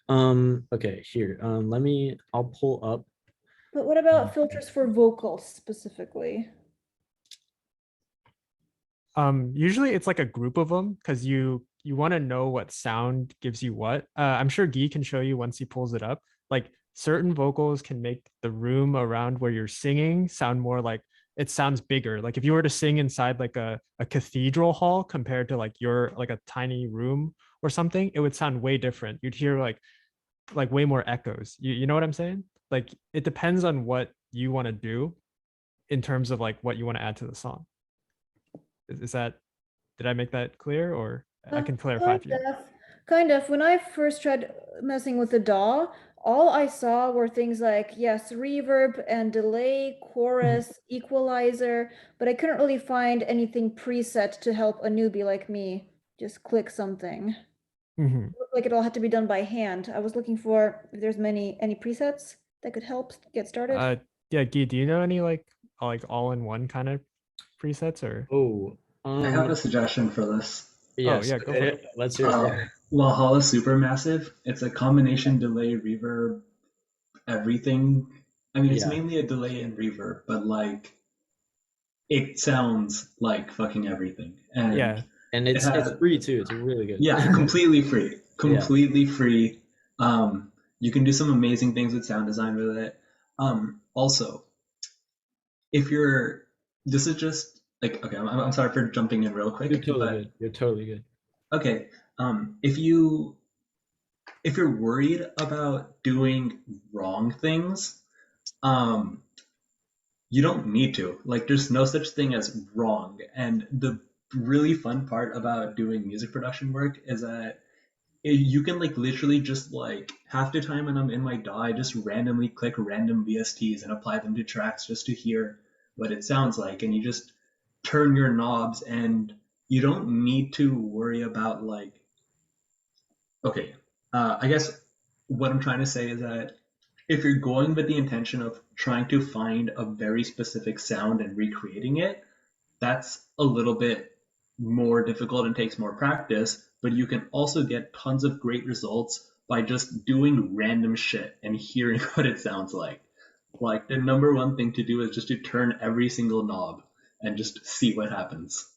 Okay, here. I'll pull up. But what about filters for vocals specifically? Usually it's like a group of them because you want to know what sound gives you what. I'm sure Guy can show you once he pulls it up. Like certain vocals can make the room around where you're singing sound more like it sounds bigger. Like if you were to sing inside like a cathedral hall compared to like your like a tiny room or something, it would sound way different. You'd hear like way more echoes. You know what I'm saying? Like it depends on what you want to do in terms of like what you want to add to the song. Is that, did I make that clear, or I can clarify for you? Kind of. When I first tried messing with the DAW, all I saw were things like, yes, reverb and delay, chorus, equalizer, but I couldn't really find anything preset to help a newbie like me just click something. Mm-hmm. It looked like it all had to be done by hand. I was looking for if there's any presets that could help get started. Yeah, Guy, do you know any like all-in-one kind of presets or? I have a suggestion for this. Yes. Yeah, go for it. Let's hear it. Valhalla Supermassive. It's a combination delay, reverb, everything. I mean, it's mainly a delay and reverb, but like it sounds like fucking everything. And yeah, and it's free too. It's really good. Yeah, completely free. Completely free. You can do some amazing things with sound design with it. Also, if you're, this is just like, okay, I'm sorry for jumping in real quick. You're totally but, good. You're totally good. Okay, if you're worried about doing wrong things, you don't need to. Like, there's no such thing as wrong. And the really fun part about doing music production work is that you can like literally just like half the time when I'm in my DAW, I just randomly click random VSTs and apply them to tracks just to hear what it sounds like. And you just turn your knobs and you don't need to worry about like, okay, I guess what I'm trying to say is that if you're going with the intention of trying to find a very specific sound and recreating it, that's a little bit more difficult and takes more practice, but you can also get tons of great results by just doing random shit and hearing what it sounds like. Like, the number one thing to do is just to turn every single knob and just see what happens.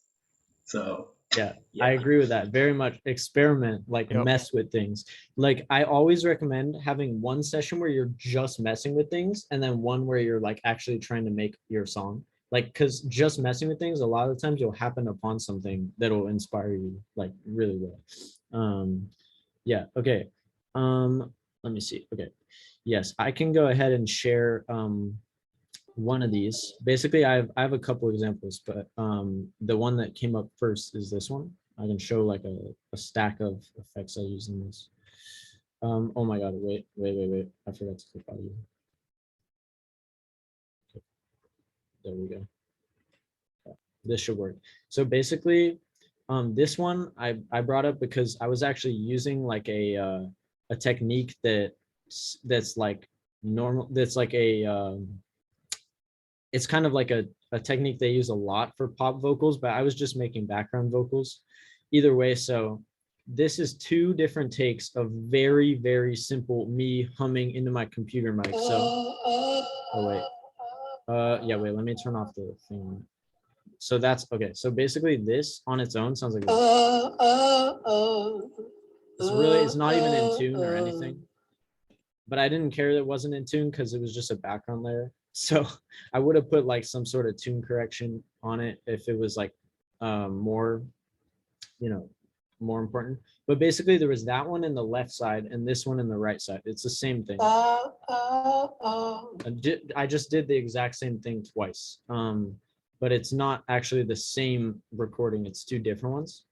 So, Yeah, I agree with that very much. Experiment, like Yep. mess with things. Like I always recommend having one session where you're just messing with things and then one where you're like actually trying to make your song. Like, because just messing with things, a lot of the times you'll happen upon something that'll inspire you like really well. Yeah, okay. Let me see. Okay. Yes, I can go ahead and share one of these. Basically, I have a couple examples, but the one that came up first is this one. I can show like a stack of effects I use in this. Oh my god, wait. I forgot to click audio. Okay. There we go. Yeah, this should work. So basically, this one I brought up because I was actually using like a technique that's like normal. That's like it's kind of like a technique they use a lot for pop vocals, but I was just making background vocals. Either way, so this is two different takes of very, very simple me humming into my computer mic. So, oh wait. Yeah, wait, let me turn off the thing. So that's, okay, so basically this on its own sounds like this. It's not even in tune or anything. But I didn't care that it wasn't in tune because it was just a background layer. So I would have put like some sort of tune correction on it if it was like more, more important. But basically there was that one in the left side and this one in the right side. It's the same thing. I just did the exact same thing twice. But it's not actually the same recording. It's two different ones.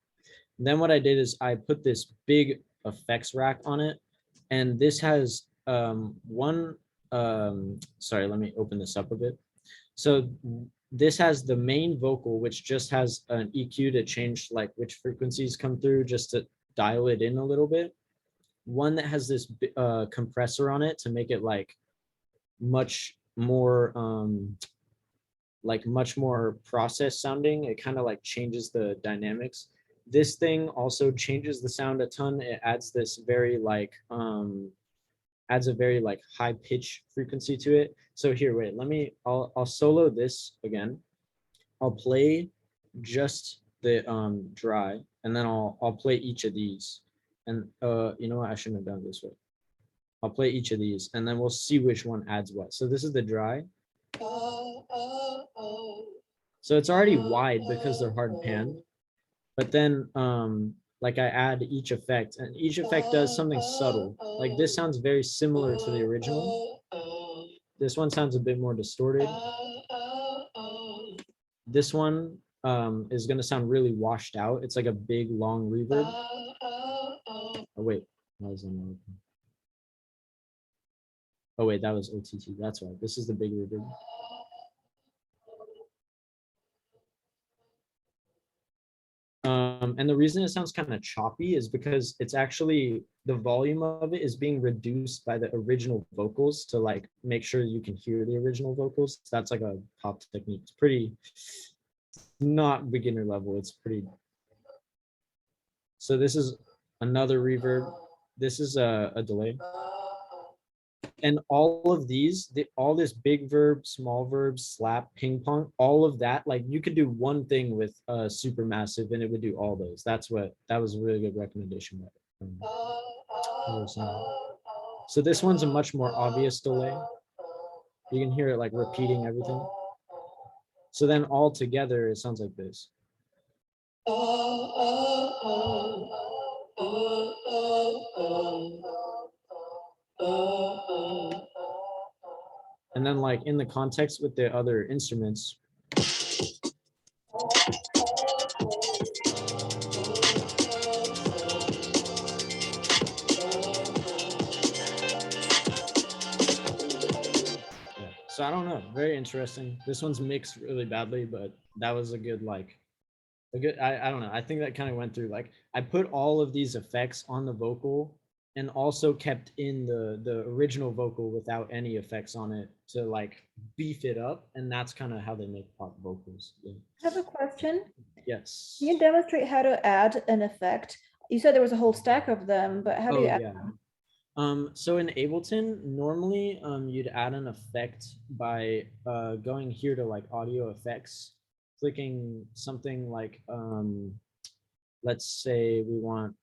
Then what I did is I put this big effects rack on it. And this has sorry, let me open this up a bit. So this has the main vocal, which just has an EQ to change like which frequencies come through just to dial it in a little bit. One that has this compressor on it to make it like much more processed sounding. It kind of like changes the dynamics. This thing also changes the sound a ton. It adds this very like adds a very like high pitch frequency to it. So here, wait, I'll solo this again. I'll play just the dry, and then I'll play each of these. And you know what, I shouldn't have done it this way. I'll play each of these and then we'll see which one adds what. So this is the dry. So it's already wide because they're hard panned. But then like I add each effect and each effect does something subtle. Like this sounds very similar to the original. This one sounds a bit more distorted. This one is going to sound really washed out. It's like a big long reverb. Oh wait, that was another. Oh wait, that was OTT. That's right. This is the big reverb. And the reason it sounds kind of choppy is because it's actually the volume of it is being reduced by the original vocals to like make sure you can hear the original vocals. That's like a pop technique. It's pretty not beginner level. It's pretty. So this is another reverb. This is a delay. And all of these, all this big verb, small verb, slap, ping pong, all of that, like you could do one thing with Supermassive and it would do all those. That was a really good recommendation. So this one's a much more obvious delay. You can hear it like repeating everything. So then all together, it sounds like this. And then like in the context with the other instruments. Yeah. So I don't know, very interesting. This one's mixed really badly, but that was a good like a good I don't know. I think that kind of went through like I put all of these effects on the vocal and also kept in the original vocal without any effects on it to like beef it up, and that's kind of how they make pop vocals. Yeah. I have a question. Yes. Can you demonstrate how to add an effect? You said there was a whole stack of them, but how do you add yeah. So in Ableton, normally you'd add an effect by going here to like audio effects, clicking something like let's say we want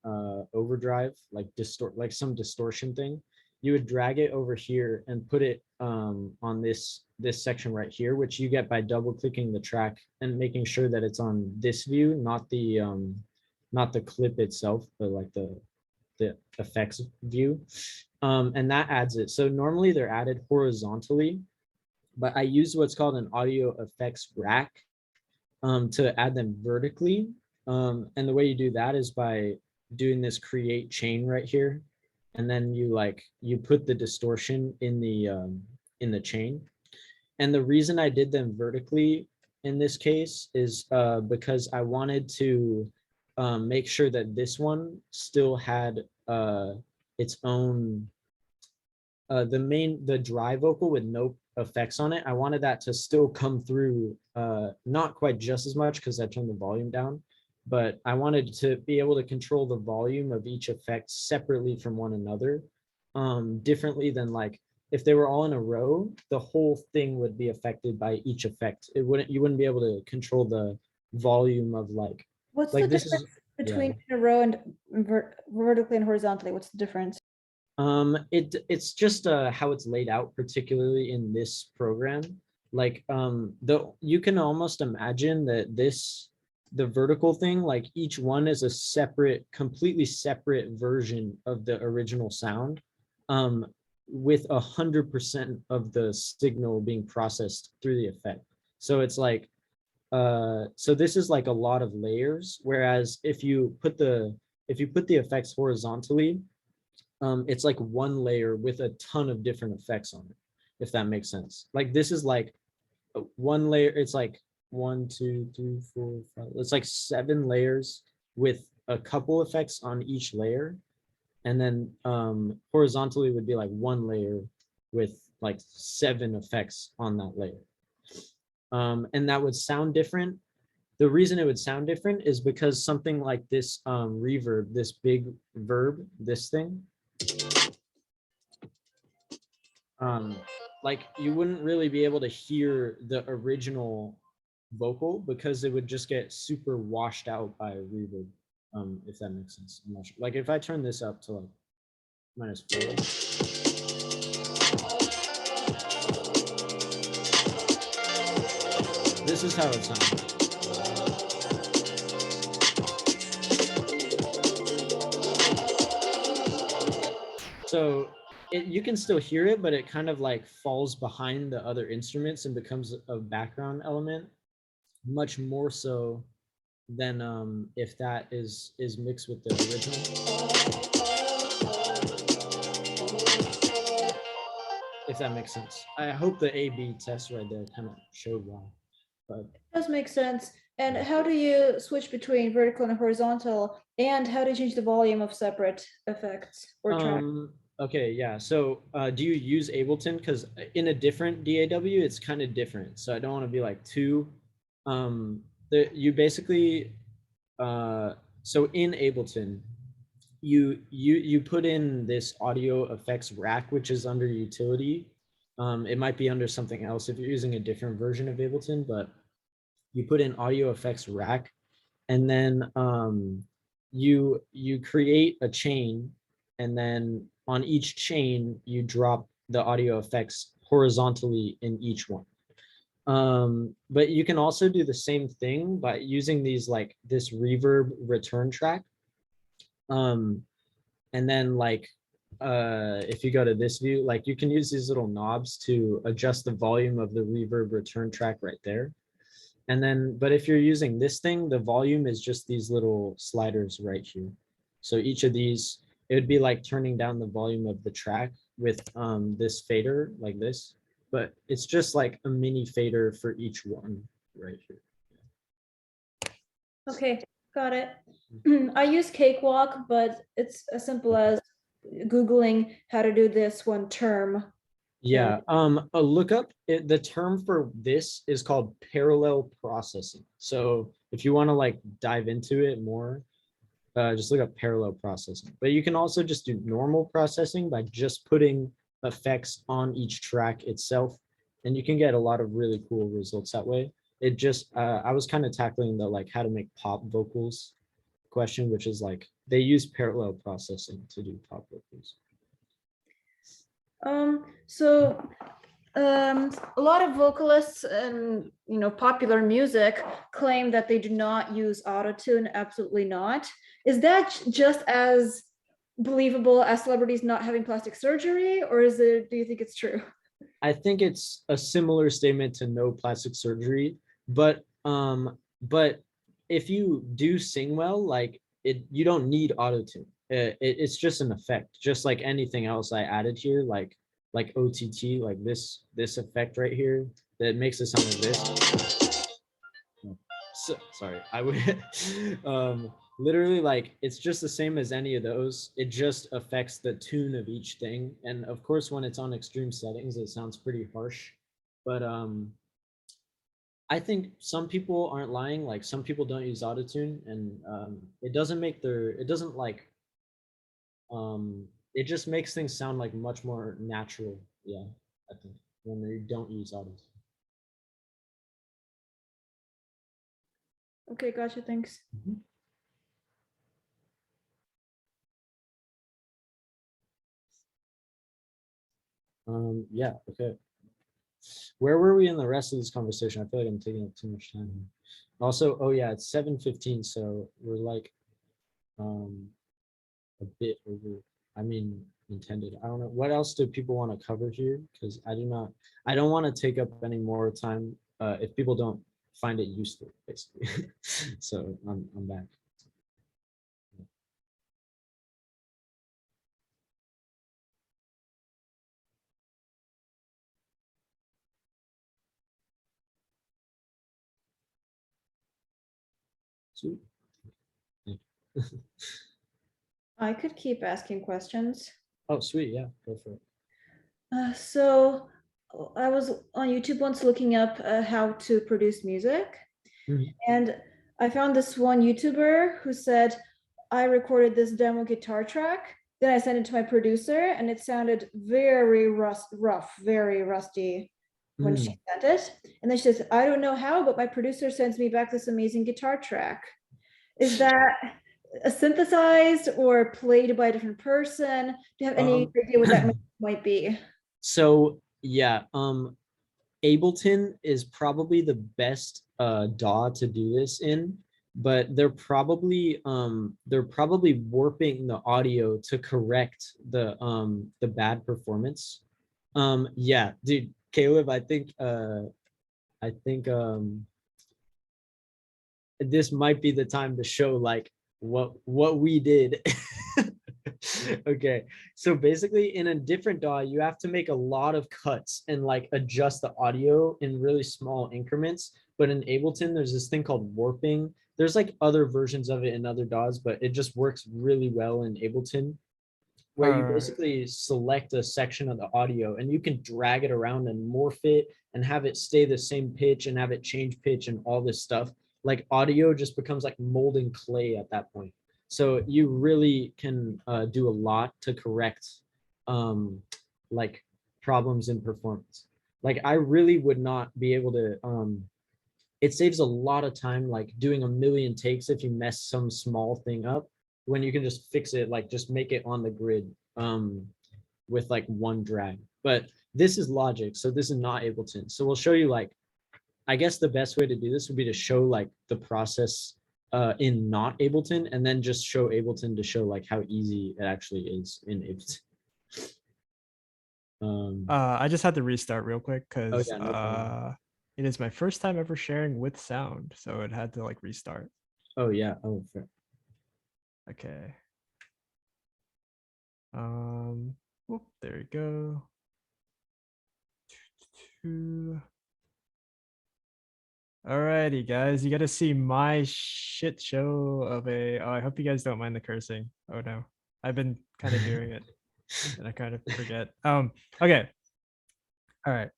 overdrive, like distort, like some distortion thing. You would drag it over here and put it on this section right here, which you get by double clicking the track and making sure that it's on this view, not the clip itself, but like the effects view. And that adds it. So normally they're added horizontally, but I use what's called an audio effects rack to add them vertically. And the way you do that is by doing this create chain right here. And then you put the distortion in the chain. And the reason I did them vertically in this case is because I wanted to make sure that this one still had its own the dry vocal with no effects on it. I wanted that to still come through, not quite just as much because I turned the volume down, but I wanted to be able to control the volume of each effect separately from one another, differently than like if they were all in a row, the whole thing would be affected by each effect. You wouldn't be able to control the volume of like what's like the this difference is between yeah. in a row and vertically and horizontally? What's the difference? It's just how it's laid out, particularly in this program. Like you can almost imagine that the vertical thing, like each one is a separate, completely separate version of the original sound, with 100% of the signal being processed through the effect. So it's like so this is like a lot of layers, whereas if you put the effects horizontally, it's like one layer with a ton of different effects on it, if that makes sense. Like this is like one layer, it's like 1, 2, 3, 4, 5, it's like 7 layers with a couple effects on each layer. And then horizontally would be like one layer with like 7 effects on that layer. And that would sound different. The reason it would sound different is because something like this reverb, this big verb, this thing, like you wouldn't really be able to hear the original vocal because it would just get super washed out by reverb, if that makes sense. I'm not sure. Like if I turn this up to like -4, this is how it sounds. So you can still hear it, but it kind of like falls behind the other instruments and becomes a background element, much more so than if that is mixed with the original. If that makes sense. I hope the A/B test right there kind of showed why. But It does make sense. And how do you switch between vertical and horizontal? And how do you change the volume of separate effects or tracks? Okay, yeah. So do you use Ableton? Because in a different DAW, it's kind of different. So I don't want to be like too. You basically so in Ableton, you put in this audio effects rack, which is under utility. It might be under something else if you're using a different version of Ableton, but you put in audio effects rack, and then you create a chain, and then on each chain you drop the audio effects horizontally in each one. But you can also do the same thing by using these like this reverb return track. And then like if you go to this view, like you can use these little knobs to adjust the volume of the reverb return track right there. And then, but if you're using this thing, the volume is just these little sliders right here. So each of these, it would be like turning down the volume of the track with this fader like this, but it's just like a mini fader for each one right here. Okay, got it. I use Cakewalk, but it's as simple as Googling how to do this one term. Yeah, a lookup, the term for this is called parallel processing. So if you want to like dive into it more, just look up parallel processing. But you can also just do normal processing by just putting effects on each track itself, and you can get a lot of really cool results that way. It just, I was kind of tackling the like how to make pop vocals question, which is like they use parallel processing to do pop vocals. So a lot of vocalists and popular music claim that they do not use autotune. Absolutely not. Is that just as believable as celebrities not having plastic surgery, or is it? Do you think it's true? I think it's a similar statement to no plastic surgery, but if you do sing well, like you don't need autotune. It's just an effect, just like anything else I added here, like OTT, like this effect right here that makes it sound like this. So, sorry, I would literally like it's just the same as any of those. It just affects the tune of each thing, and of course when it's on extreme settings it sounds pretty harsh, but I think some people aren't lying. Like some people don't use autotune, and it doesn't make it doesn't like it just makes things sound like much more natural. Yeah, I think when they don't use autotune. Okay, gotcha. Thanks. Mm-hmm. Yeah, okay. Where were we in the rest of this conversation? I feel like I'm taking up too much time here. Also, oh yeah, it's 7:15, so we're like a bit over, I mean, intended. I don't know. What else do people want to cover here? Because I don't want to take up any more time if people don't find it useful, basically. So I'm back. Sweet. I could keep asking questions. Oh, sweet. Yeah, go for it. So I was on YouTube once looking up how to produce music. Mhm. And I found this one YouTuber who said, I recorded this demo guitar track, then I sent it to my producer, and it sounded very rough, very rusty when she sent it. And then she says, I don't know how, but my producer sends me back this amazing guitar track. Is that a synthesized or played by a different person? Do you have any idea what that might be? So yeah, Ableton is probably the best DAW to do this in, but they're probably warping the audio to correct the bad performance. Yeah, dude, Caleb, I think this might be the time to show like what we did. Okay, so basically in a different DAW, you have to make a lot of cuts and like adjust the audio in really small increments. But in Ableton, there's this thing called warping. There's like other versions of it in other DAWs, but it just works really well in Ableton, where you basically select a section of the audio and you can drag it around and morph it and have it stay the same pitch and have it change pitch and all this stuff. Like audio just becomes like molding clay at that point. So you really can do a lot to correct like problems in performance. Like I really would not be able to, it saves a lot of time like doing a million takes if you mess some small thing up, when you can just fix it, like just make it on the grid with like one drag. But this is Logic, so this is not Ableton. So we'll show you like, I guess the best way to do this would be to show like the process in not Ableton, and then just show Ableton to show like how easy it actually is in Ableton. I just had to restart real quick Oh because yeah, no problem. it is my first time ever sharing with sound, so it had to like restart. Oh yeah, oh fair. Okay. Whoop, there you go. Alrighty, guys, you got to see my shit show of a. Oh, I hope you guys don't mind the cursing. Oh no, I've been kind of doing it, and I kind of forget. Okay. All right.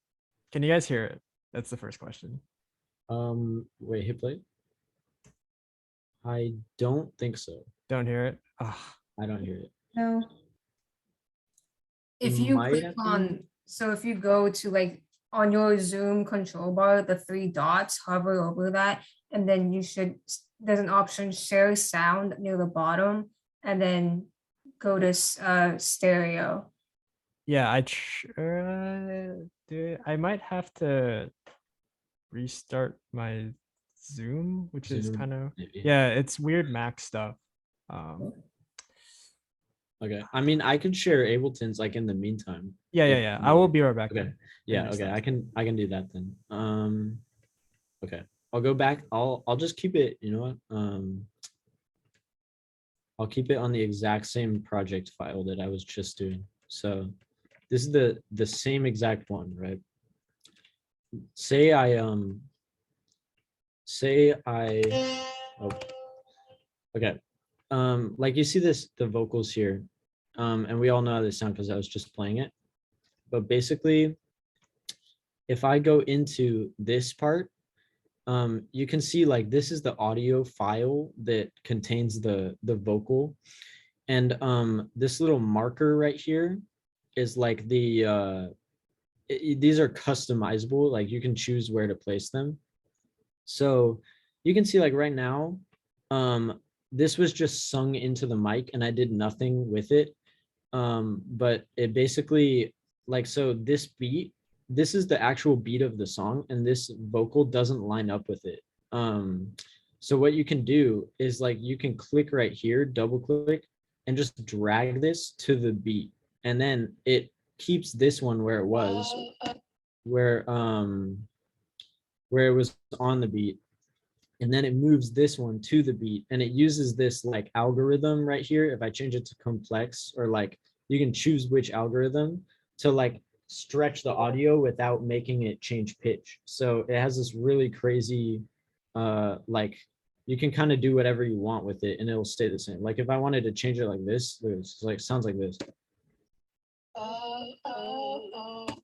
Can you guys hear it? That's the first question. Wait, hit play. I don't think so. Don't hear it. Ah, I don't hear it. No. If You you might click have to- on, so if you go to like on your Zoom control bar, the three dots, hover over that, and then you should, there's an option share sound near the bottom, and then go to stereo. yeah. I might have to restart my Zoom, which is Zoom, kind of maybe. yeah. It's weird Mac stuff. Okay. I mean, I could share Ableton's like in the meantime. Yeah. I will be right back. Okay. then. Yeah. next Okay. time. I can do that then. Okay. I'll go back. I'll just keep it. You know what? I'll keep it on the exact same project file that I was just doing. So this is the same exact one, right? Say I oh, okay. Like you see this, the vocals here, and we all know how they sound because I was just playing it. But basically, if I go into this part, you can see like this is the audio file that contains the vocal, and this little marker right here is like the these are customizable, like you can choose where to place them. So you can see like right now, this was just sung into the mic and I did nothing with it. But it basically like, so this beat, this is the actual beat of the song and this vocal doesn't line up with it. So what you can do is like, you can click right here, double click and just drag this to the beat. And then it keeps this one where it was, where it was on the beat, and then it moves this one to the beat, and it uses this like algorithm right here. If I change it to complex, or like you can choose which algorithm to like stretch the audio without making it change pitch. So it has this really crazy like you can kind of do whatever you want with it and it'll stay the same. Like if I wanted to change it like this, it's like sounds like this.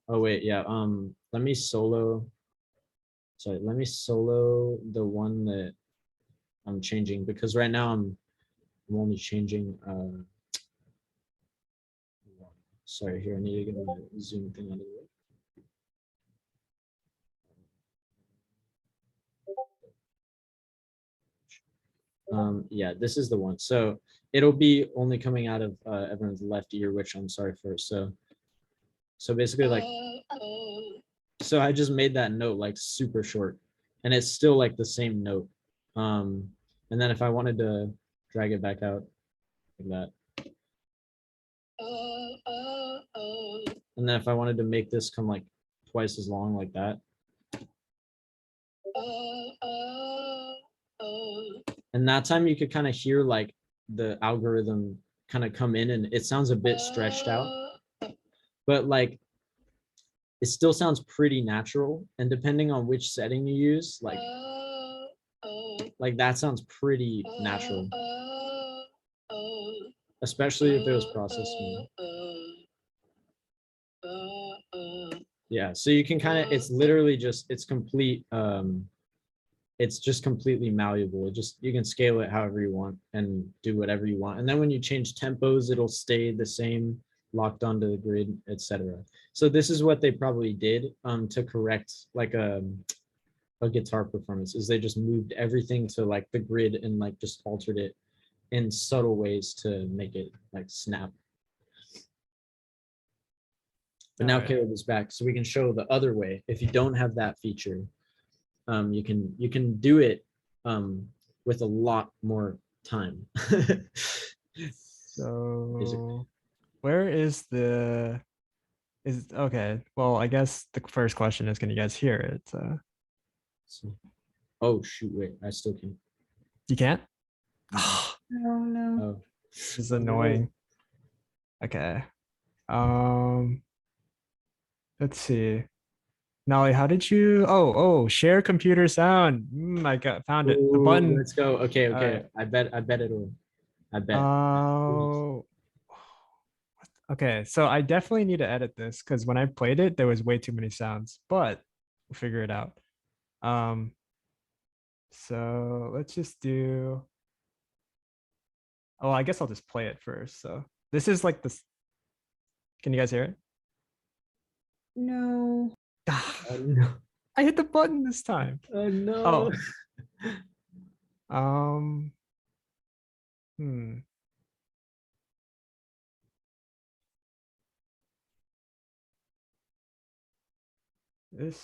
Oh wait, yeah. Let me solo. Sorry, let me solo the one that I'm changing, because right now I'm only changing. Sorry, here I need to get the Zoom thing out of the way. Yeah, this is the one. So it'll be only coming out of everyone's left ear, which I'm sorry for. So basically like, so I just made that note like super short and it's still like the same note. And then if I wanted to drag it back out like that. And then if I wanted to make this come like twice as long like that. And that time you could kind of hear like the algorithm kind of come in and it sounds a bit stretched out, but like it still sounds pretty natural. And depending on which setting you use, like that sounds pretty natural, especially if it was processed. Yeah, so you can kind of, it's literally just, it's complete, it's just completely malleable. It just, you can scale it however you want and do whatever you want. And then when you change tempos, it'll stay the same, locked onto the grid, etc. So this is what they probably did to correct like a guitar performance, is they just moved everything to like the grid and like just altered it in subtle ways to make it like snap. But now Alright. Caleb is back, so we can show the other way. If you don't have that feature, you can do it with a lot more time. So where is the okay? Well, I guess the first question is, can you guys hear it? Oh shoot! Wait, I still can't. You can't. No, no. Oh, This is oh, no. annoying. Okay. Let's see. Nolly, how did you? Share computer sound. Found it. The Ooh, button. let's go. Okay, okay. Alright. I bet it'll. I bet. Oh. Okay, so I definitely need to edit this because when I played it, there was way too many sounds, but we'll figure it out. So let's just do. Oh, I guess I'll just play it first. So this is like this. Can you guys hear it? No. Oh, no. I hit the button this time. Oh no. Oh. Hmm. This.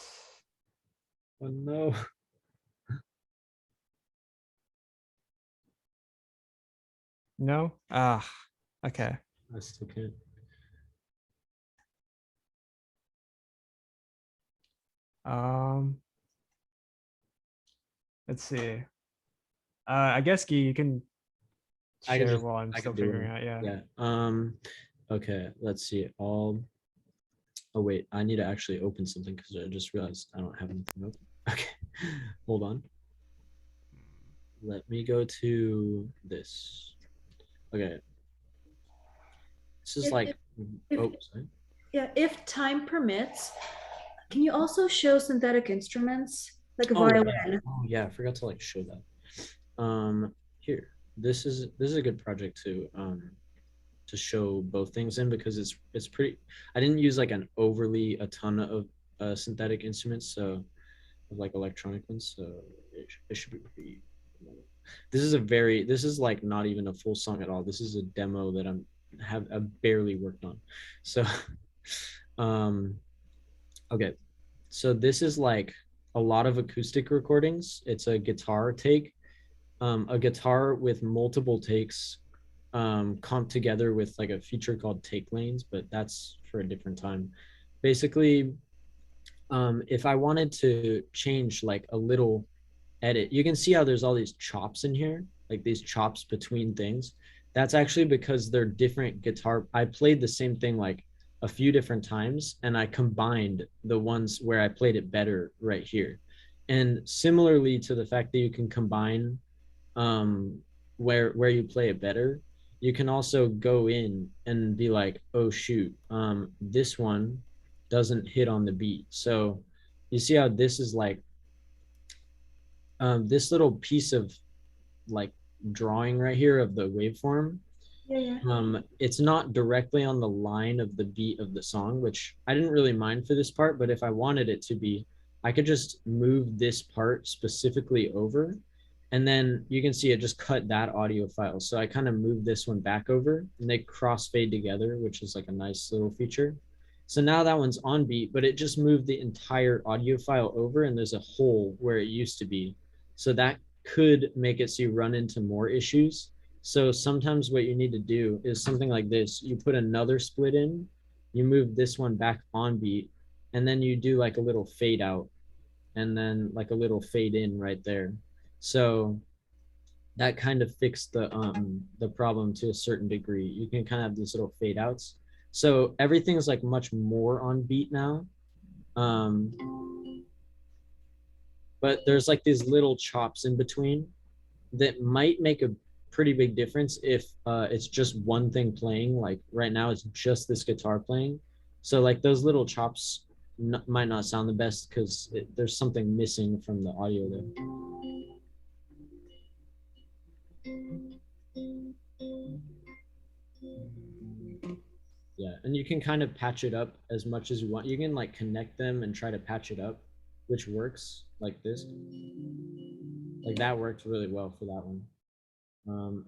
Oh no. No. Okay. I still can't. Let's see. I guess Guy, you can I can share just. while I'm I still can do figuring it. out. Yeah. Yeah. Okay. Let's see. Oh wait, I need to actually open something because I just realized I don't have anything open. Okay. Hold on. Let me go to this. Okay. This is If- like. if- Oh, sorry. Yeah, if time permits, can you also show synthetic instruments like a Oh, yeah. violin? Oh yeah, I forgot to like show that. Here. This is a good project to show both things in because it's pretty. I didn't use like a ton of synthetic instruments, so like electronic ones, so it should be pretty. This is like not even a full song at all. This is a demo that I've barely worked on. So um okay. So this is like a lot of acoustic recordings. It's a guitar take, a guitar with multiple takes comped together with like a feature called take lanes, but that's for a different time. Basically, if I wanted to change like a little edit, you can see how there's all these chops in here, like these chops between things. That's actually because they're different guitar. I played the same thing like a few different times and I combined the ones where I played it better right here. And similarly to the fact that you can combine where you play it better, you can also go in and be like, oh shoot, this one doesn't hit on the beat. So you see how this is like this little piece of like drawing right here of the waveform. Yeah. It's not directly on the line of the beat of the song, which I didn't really mind for this part, but if I wanted it to be, I could just move this part specifically over, and then you can see it just cut that audio file. So I kind of moved this one back over and they crossfade together, which is like a nice little feature. So now that one's on beat, but it just moved the entire audio file over and there's a hole where it used to be. So that could make it so you run into more issues. So sometimes what you need to do is something like this. You put another split in, you move this one back on beat, and then you do like a little fade out and then like a little fade in right there. So that kind of fixed the problem to a certain degree. You can kind of have these little fade outs. So everything's like much more on beat now. But there's like these little chops in between that might make a pretty big difference if it's just one thing playing. Like right now, it's just this guitar playing. So like those little chops might not sound the best because there's something missing from the audio there. Yeah, and you can kind of patch it up as much as you want. You can like connect them and try to patch it up, which works like this. Like that worked really well for that one.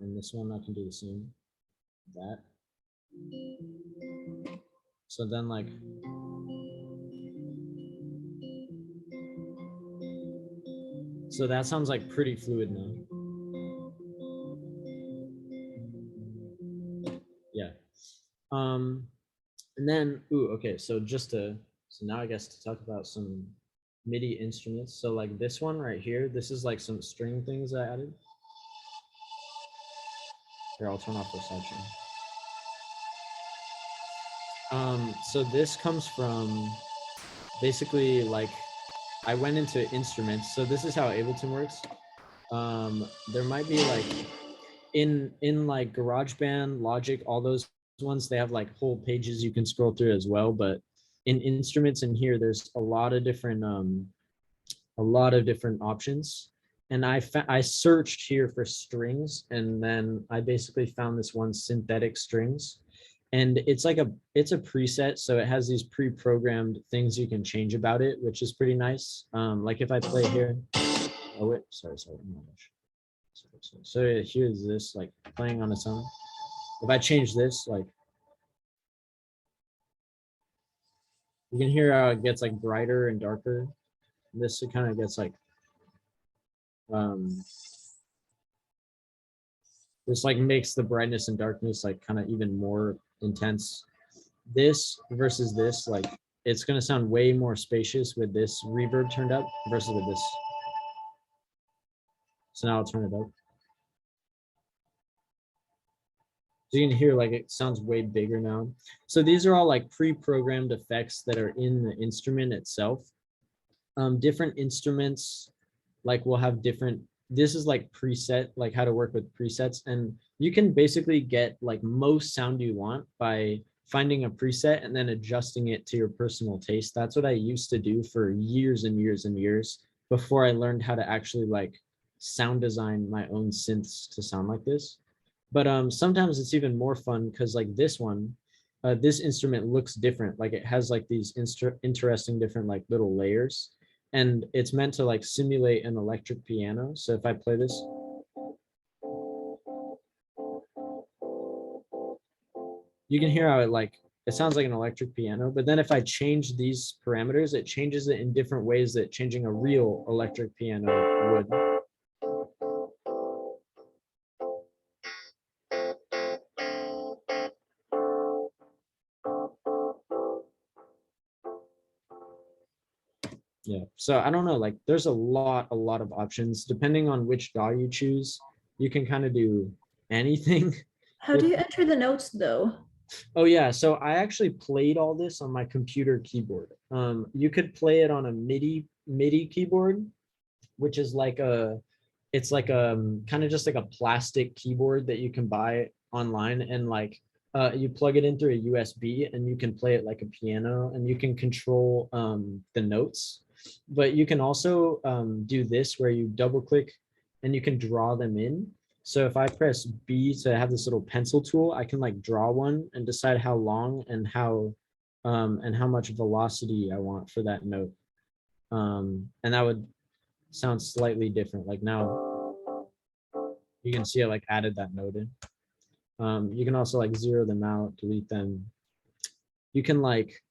And this one I can do the same. That. So then like, so that sounds like pretty fluid now. Yeah. And then, okay. So so now I guess to talk about some MIDI instruments. So like this one right here, this is like some string things I added. Here, I'll turn off the sidechain. So this comes from basically like I went into instruments. So this is how Ableton works. There might be like in like GarageBand, Logic, all those ones, they have like whole pages you can scroll through as well. But in instruments in here, there's a lot of different options. And I searched here for strings, and then I basically found this one, synthetic strings. And it's like it's a preset, so it has these pre-programmed things you can change about it, which is pretty nice. Like if I play here, oh wait, sorry, oh my gosh. So here's this like playing on its own. If I change this, like you can hear how it gets like brighter and darker. This kind of gets like this like makes the brightness and darkness like kind of even more intense. This versus this, like it's gonna sound way more spacious with this reverb turned up versus with this. So now I'll turn it up. So you can hear like it sounds way bigger now. So these are all like pre-programmed effects that are in the instrument itself. Different instruments like will have different, this is like preset, like how to work with presets. And you can basically get like most sound you want by finding a preset and then adjusting it to your personal taste. That's what I used to do for years and years and years before I learned how to actually like sound design my own synths to sound like this. But sometimes it's even more fun because like this one, this instrument looks different. Like it has like these interesting different like little layers, and it's meant to like simulate an electric piano. So if I play this, you can hear how it sounds like an electric piano. But then if I change these parameters, it changes it in different ways that changing a real electric piano would. Yeah, so I don't know, like there's a lot of options depending on which DAW you choose. You can kind of do anything. How do you enter the notes though? Oh yeah, so I actually played all this on my computer keyboard. You could play it on a MIDI keyboard, which is like it's like kind of just like a plastic keyboard that you can buy online, and like you plug it in through a USB and you can play it like a piano, and you can control the notes. But you can also do this where you double click and you can draw them in. So if I press B to have this little pencil tool, I can like draw one and decide how long and how much velocity I want for that note. And that would sound slightly different. Like now you can see I like added that note in. You can also like zero them out, delete them. You can like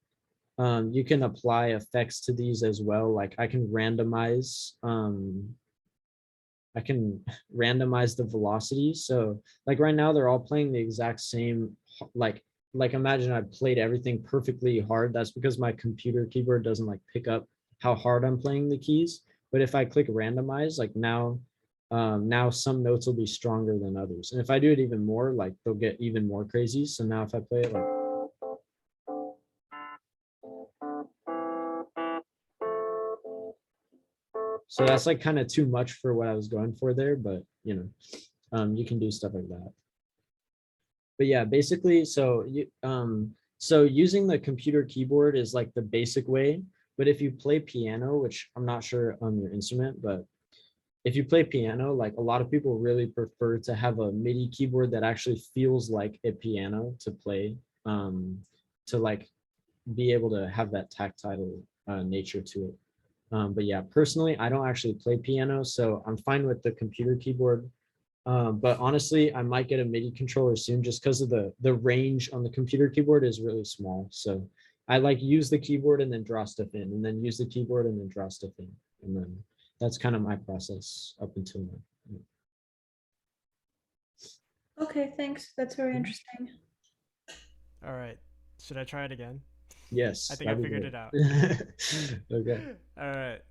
you can apply effects to these as well. Like I can randomize the velocity. So like right now they're all playing the exact same, like imagine I played everything perfectly hard. That's because my computer keyboard doesn't like pick up how hard I'm playing the keys. But if I click randomize, like now some notes will be stronger than others. And if I do it even more, like they'll get even more crazy. So now if I play it like, so that's like kind of too much for what I was going for there, but you know, you can do stuff like that. But yeah, basically, so using the computer keyboard is like the basic way. But if you play piano, which I'm not sure on your instrument, but if you play piano, like a lot of people really prefer to have a MIDI keyboard that actually feels like a piano to play, to like be able to have that tactile nature to it. But yeah, personally, I don't actually play piano, so I'm fine with the computer keyboard. But honestly, I might get a MIDI controller soon just because of the range on the computer keyboard is really small. So I like use the keyboard and then draw stuff in, and then use the keyboard and then draw stuff in, and then that's kind of my process up until now. Okay, thanks. That's very interesting. All right. Should I try it again? Yes, I think I that'd be figured it great. out. Okay. All right.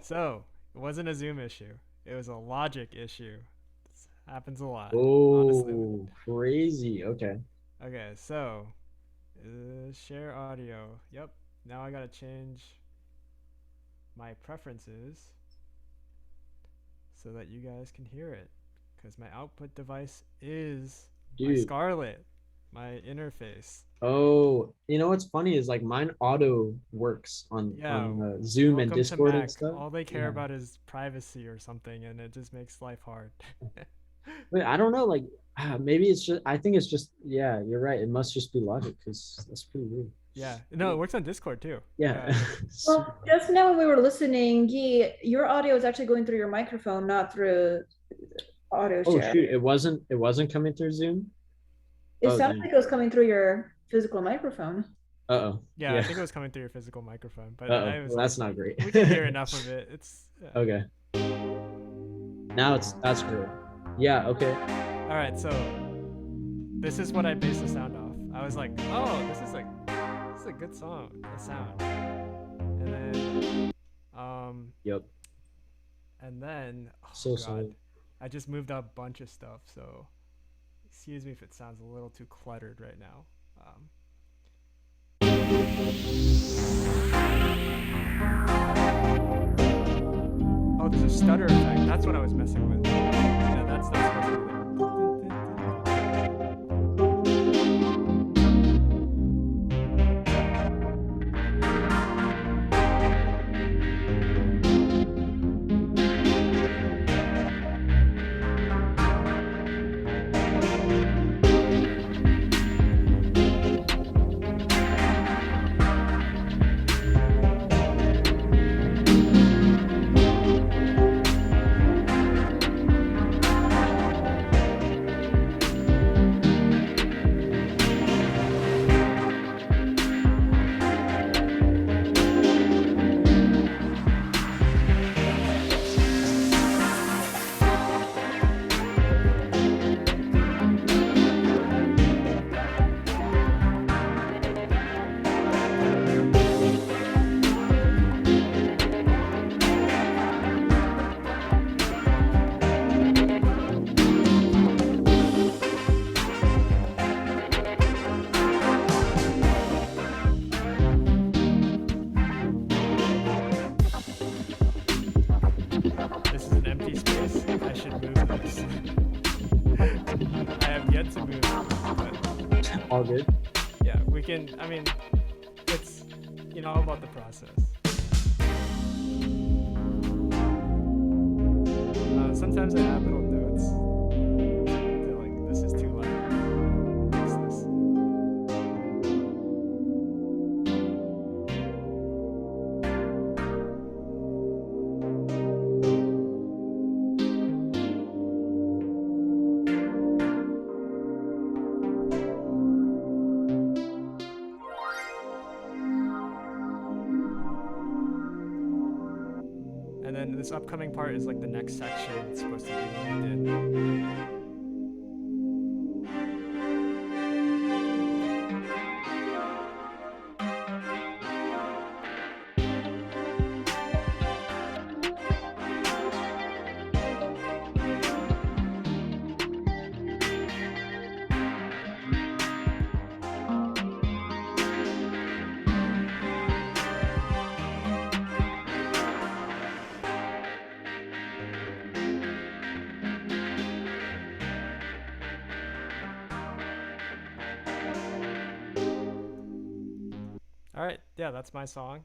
So it wasn't a Zoom issue. It was a logic issue. This happens a lot. Honestly. Oh, crazy. Okay. Okay, so share audio. Yep. Now I gotta change my preferences so that you guys can hear it, because my output device is my Dude. Scarlett, my interface. Oh, you know what's funny is like mine auto works on Zoom and Welcome to Discord and Mac. stuff. All they care Yeah. about is privacy or something, and it just makes life hard. Wait, I don't know. Like, maybe it's just. I think it's just. Yeah, you're right. It must just be logic because that's pretty weird. Yeah. No, it works on Discord too. Yeah. Well, just now when we were listening, Guy, your audio is actually going through your microphone, not through audio Oh share. shoot! It wasn't coming through Zoom. It Oh, sounded dang. like it was coming through your physical microphone. Uh-oh. Yeah, I think it was coming through your physical microphone, but Uh-oh. I was Well, that's not great. we can hear enough of it. It's Okay. Now that's great. Yeah. Okay. all right. So this is what I based the sound off. I was like, oh, this is a good song, a sound, and then Yep. and then oh So god, solid. I just moved up a bunch of stuff, so excuse me if it sounds a little too cluttered right now. Oh, there's a stutter effect. That's what I was messing with. Yeah, that's supposed to be there. This is an empty space. I should move this. I have yet to move it, but All good. yeah, we can. I mean, it's all about the process. Sometimes I add little notes. They're like, this is too loud. Fix this. And then this upcoming part is like the next section. It's supposed to be moved in. All right, yeah, that's my song.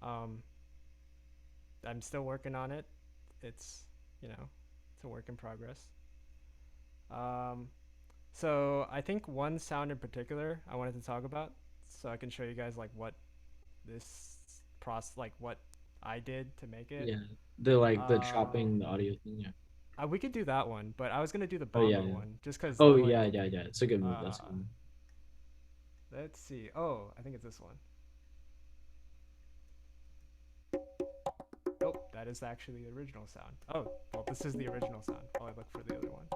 I'm still working on it. It's it's a work in progress. So I think one sound in particular I wanted to talk about, so I can show you guys like what this process, like what I did to make it. Yeah. The chopping the audio thing. Yeah. We could do that one, but I was gonna do the Oh yeah. bongo one just because. Oh like, yeah, yeah, yeah. It's a good move. That's a Uh, good move. let's see. Oh, I think it's this one. Nope, that is actually the original sound. Oh, well, this is the original sound while I look for the other one.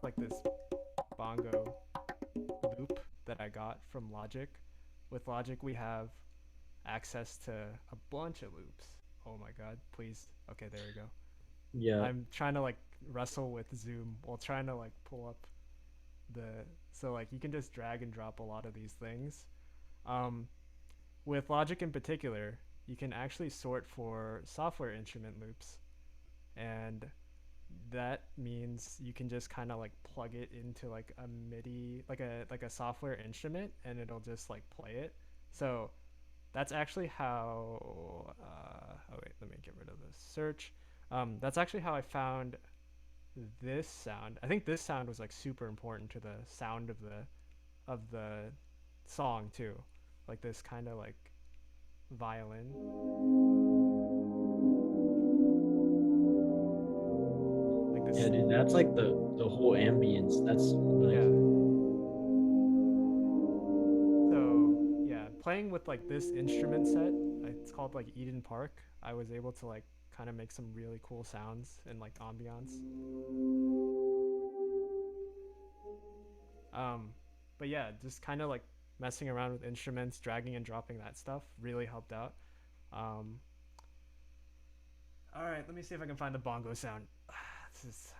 Like this bongo loop that I got from Logic. With Logic, we have access to a bunch of loops. Oh my god, please. Okay, there we go. Yeah. I'm trying to like wrestle with Zoom while trying to like pull up the so like you can just drag and drop a lot of these things. Um, with Logic in particular, you can actually sort for software instrument loops, and that means you can just kind of like plug it into like a MIDI, like a software instrument, and it'll just like play it. So that's actually how. Oh wait, let me get rid of this search. That's actually how I found this sound. I think this sound was like super important to the sound of the song too, like this kind of like violin. Like this. Yeah, dude, that's like the whole ambience. That's like, Yeah. So yeah, playing with like this instrument set, it's called like Eden Park. I was able to like kind of make some really cool sounds and like ambiance. Um, but yeah, just kind of like messing around with instruments, dragging and dropping that stuff really helped out. Um, all right, let me see if I can find the bongo sound. This is,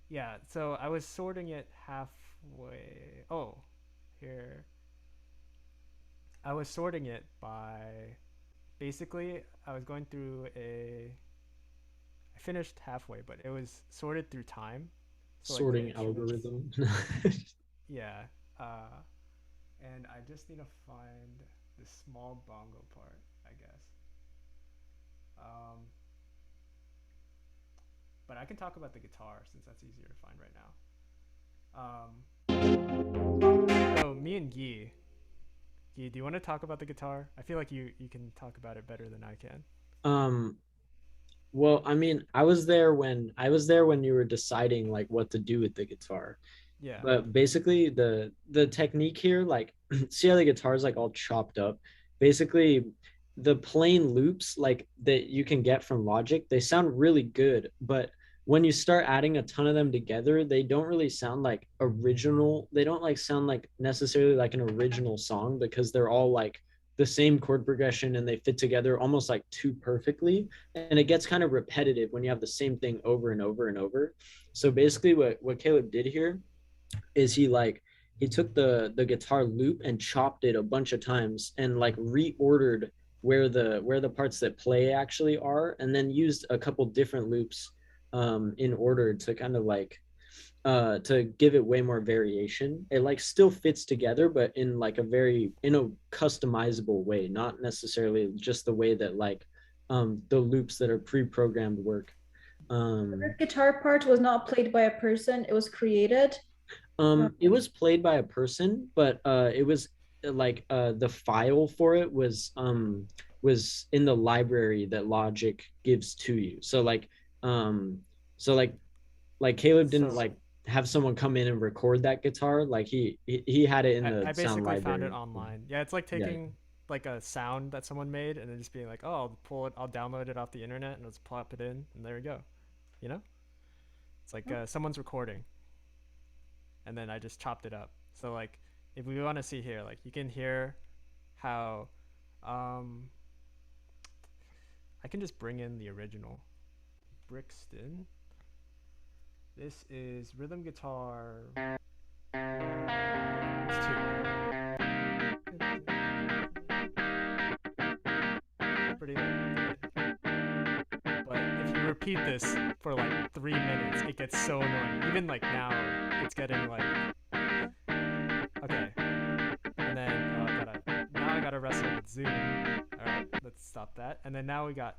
yeah. So I was sorting it halfway. Oh, here. I was sorting it by basically I was going through I finished halfway, but it was sorted through time. So like sorting algorithm. yeah. And I just need to find the small bongo part, I guess. But I can talk about the guitar since that's easier to find right now. So me and Guy, do you want to talk about the guitar? I feel like you can talk about it better than I can. um well, I mean, I was there when you were deciding like what to do with the guitar. Yeah. But basically the technique here, like see how the guitar is like all chopped up. Basically, the plain loops like that you can get from Logic, they sound really good, but when you start adding a ton of them together, they don't really sound like original. They don't like sound like necessarily like an original song because they're all like the same chord progression and they fit together almost like too perfectly, and it gets kind of repetitive when you have the same thing over and over and over. So basically what Caleb did here is he took the guitar loop and chopped it a bunch of times and like reordered where the parts that play actually are, and then used a couple different loops in order to kind of like to give it way more variation. It like still fits together, but in like in a customizable way, not necessarily just the way that like the loops that are pre-programmed work. The guitar part was not played by a person, it was created. It was played by a person, but it was like the file for it was in the library that Logic gives to you. So um so like Caleb didn't So like have someone come in and record that guitar. Like he had it in the I sound basically found library. it online. Yeah, it's like Yeah. taking like a sound that someone made and then just being like, oh, I'll pull it, I'll download it off the internet and let's plop it in, and there we go. You know, it's like someone's recording, and then I just chopped it up. So like, if we want to see here, like you can hear how, um, I can just bring in the original Brixton. This is rhythm guitar. It's pretty good. But if you repeat this for like 3 minutes, it gets so annoying. Even like now, it's getting like okay. And then I gotta wrestle with Zoom. All right, let's stop that. And then now we got.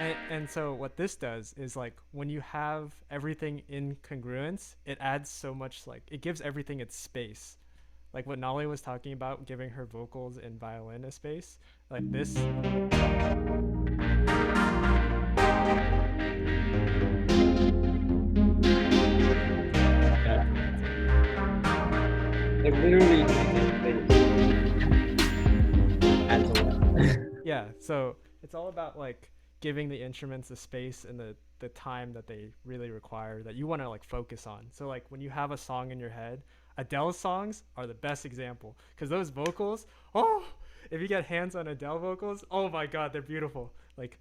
And so what this does is like when you have everything in congruence, it adds so much, like it gives everything its space. Like what Nolly was talking about, giving her vocals and violin a space. Like this. Like literally adds a lot. Yeah, so it's all about like giving the instruments the space and the time that they really require that you want to like focus on. So like when you have a song in your head, Adele's songs are the best example because those vocals, oh, if you get hands on Adele vocals, oh my god, they're beautiful. Like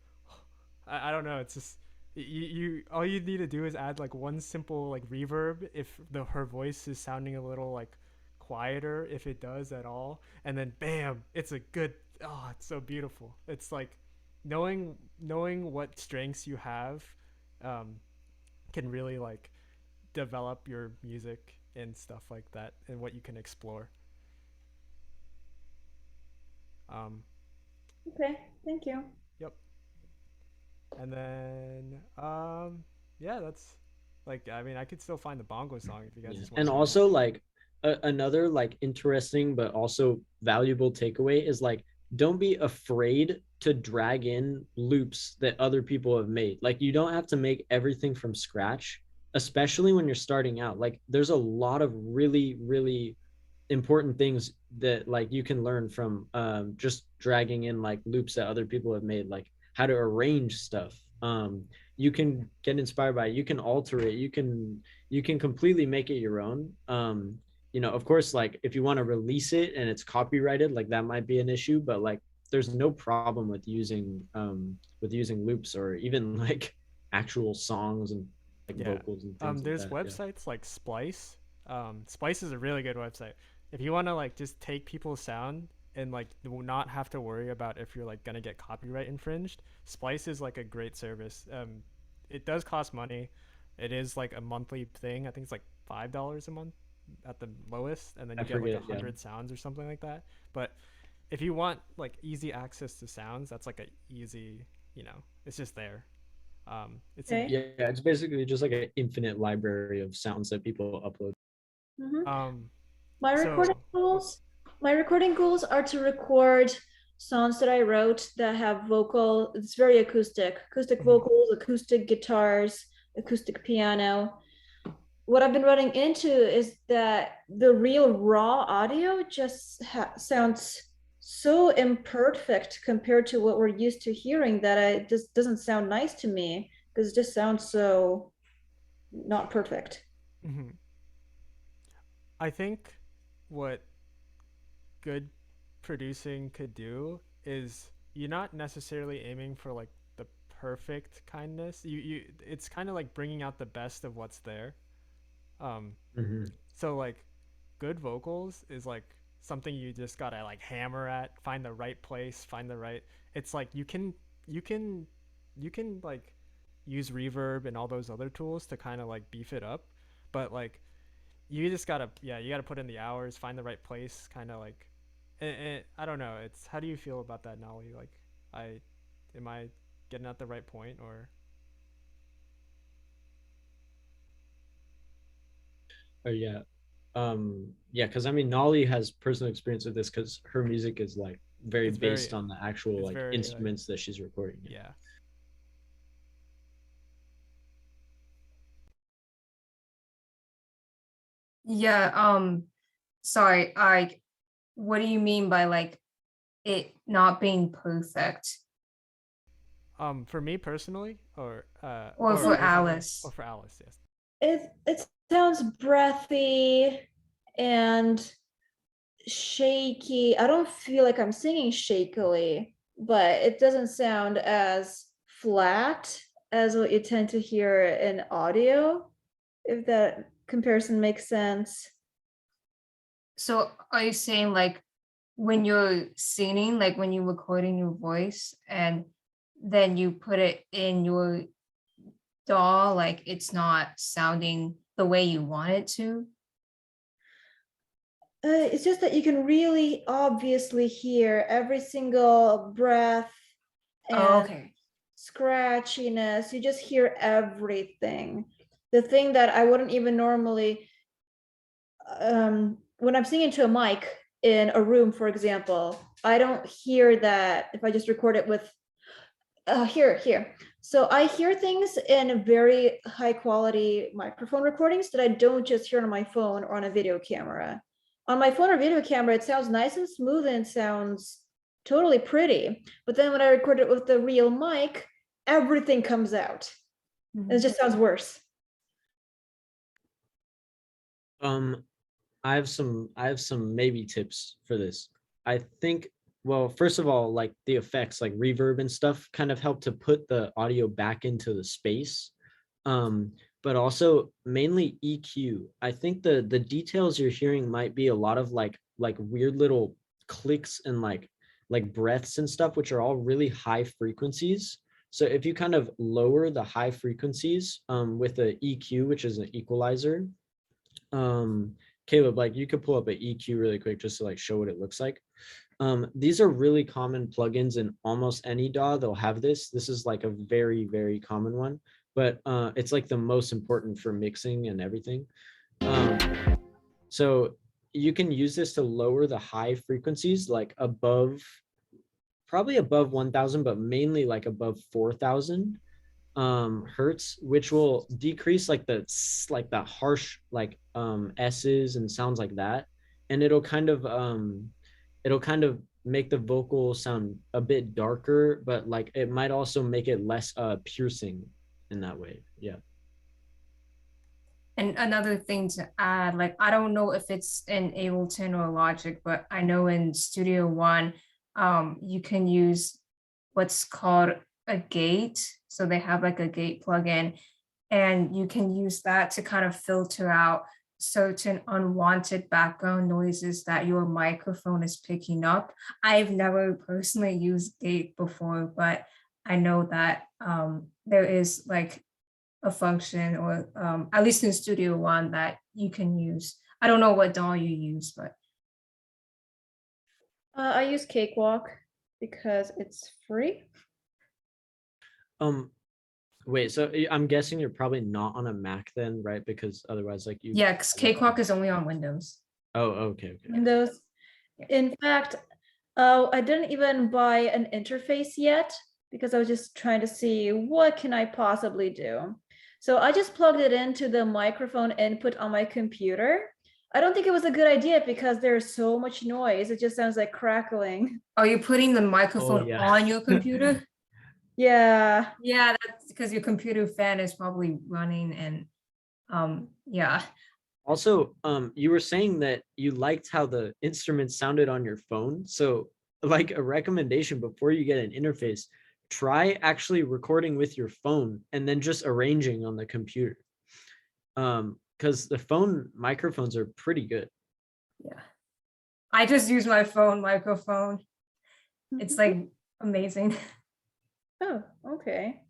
I don't know, it's just you all you need to do is add like one simple like reverb if her voice is sounding a little like quieter, if it does at all, and then bam, it's a good, oh, it's so beautiful. It's like knowing what strengths you have um, can really like develop your music and stuff like that and what you can explore. Okay, thank you. Yep. And then yeah, that's like, I mean, I could still find the bongo song if you guys just want And to. also like another like interesting but also valuable takeaway is like don't be afraid to drag in loops that other people have made. Like you don't have to make everything from scratch, especially when you're starting out. Like there's a lot of really important things that like you can learn from just dragging in like loops that other people have made, like how to arrange stuff. You can get inspired by it, you can alter it, you can completely make it your own. You know, of course, like if you want to release it and it's copyrighted, like that might be an issue, but like there's no problem with using loops or even like actual songs and like Yeah. vocals and things There's like that. websites like Splice. Splice is a really good website. If you want to like just take people's sound and like not have to worry about if you're like gonna get copyright infringed, Splice is like a great service. It does cost money. It is like a monthly thing. I think it's like $5 a month at the lowest, and then I you get like forget, yeah. 100 sounds or something like that. But if you want like easy access to sounds, that's like a easy, you know, it's just there. It's Okay. Yeah, it's basically just like an infinite library of sounds that people upload. um My so recording goals are to record songs that I wrote that have vocal. It's very acoustic vocals, acoustic guitars, acoustic piano. What I've been running into is that the real raw audio just sounds so imperfect compared to what we're used to hearing that it just doesn't sound nice to me because it just sounds so not perfect. I think what good producing could do is you're not necessarily aiming for like the perfect kindness. You it's kind of like bringing out the best of what's there. Um, so like good vocals is like something you just gotta like hammer at, find the right place, find the right. It's like you can like use reverb and all those other tools to kind of like beef it up, but like you just gotta, yeah, you gotta put in the hours, find the right place, kind of like I don't know, it's, how do you feel about that, Nolly? Like I am I getting at the right point, or Yeah. Yeah, because I mean Nolly has personal experience with this because her music is like very it's very based on the actual it's like very like, instruments that she's recording. yeah. Yeah, sorry, what do you mean by like it not being perfect? For me personally, Or for Alice. or for Alice, yes. It sounds breathy and shaky. I don't feel like I'm singing shakily, but it doesn't sound as flat as what you tend to hear in audio, if that comparison makes sense. So are you saying like when you're singing, like when you're recording your voice and then you put it in your DAW, like it's not sounding the way you want it to? It's just that you can really obviously hear every single breath and Oh, okay. scratchiness. You just hear everything. The thing that I wouldn't even normally, when I'm singing to a mic in a room, for example, I don't hear that if I just record it with here. So I hear things in very high quality microphone recordings that I don't just hear on my phone or on a video camera. On my phone or video camera, it sounds nice and smooth and sounds totally pretty. But then when I record it with the real mic, everything comes out. It just sounds worse. I have some maybe tips for this. I think, well, first of all, like the effects like reverb and stuff kind of help to put the audio back into the space. But also mainly EQ. I think the details you're hearing might be a lot of like weird little clicks and like breaths and stuff, which are all really high frequencies. So if you kind of lower the high frequencies with the EQ, which is an equalizer, Caleb, like you could pull up an EQ really quick just to like show what it looks like. These are really common plugins in almost any DAW. They'll have this. This is like a very, very common one, but it's like the most important for mixing and everything. So you can use this to lower the high frequencies, like probably above 1000, but mainly like above 4000 hertz, which will decrease like the harsh like s's and sounds like that, and it'll kind of make the vocal sound a bit darker, but like it might also make it less piercing in that way. Yeah. And another thing to add, like I don't know if it's in Ableton or Logic, but I know in Studio One, you can use what's called a gate. So they have like a gate plugin, and you can use that to kind of filter out certain unwanted background noises that your microphone is picking up. I've never personally used gate before, but I know that there is like a function, or at least in Studio One, that you can use. I don't know what DAW you use, but I use Cakewalk because it's free. Wait, so I'm guessing you're probably not on a Mac then, right? Because otherwise, like you. yeah, because Cakewalk is only on Windows. Oh, okay. Windows. In fact, I didn't even buy an interface yet because I was just trying to see what can I possibly do. So I just plugged it into the microphone input on my computer. I don't think it was a good idea because there's so much noise. It just sounds like crackling. Are you putting the microphone on your computer? Yeah. Yeah, that's because your computer fan is probably running, and yeah. Also, you were saying that you liked how the instruments sounded on your phone. So like a recommendation before you get an interface, try actually recording with your phone and then just arranging on the computer. Because the phone microphones are pretty good. Yeah. I just use my phone microphone. It's like amazing. Oh, okay.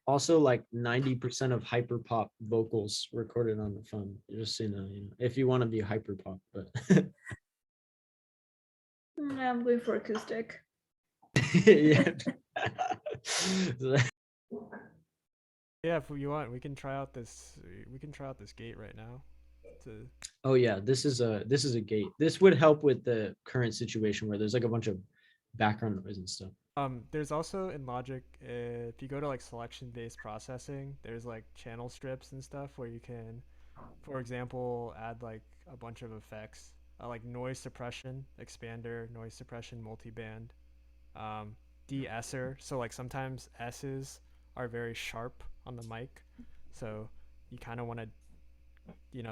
Also, like 90% of hyperpop vocals recorded on the phone. Just so you know, if you want to be hyperpop, but I'm going for acoustic. yeah. Yeah, if you want, we can try out this. We can try out this gate right now. Oh yeah, this is a gate. This would help with the current situation where there's like a bunch of background noise and stuff. There's also in Logic, if you go to like selection-based processing, there's like channel strips and stuff where you can, for example, add like a bunch of effects, like noise suppression, expander, noise suppression, multiband, de-esser. So like sometimes S's are very sharp on the mic, so you kind of want to,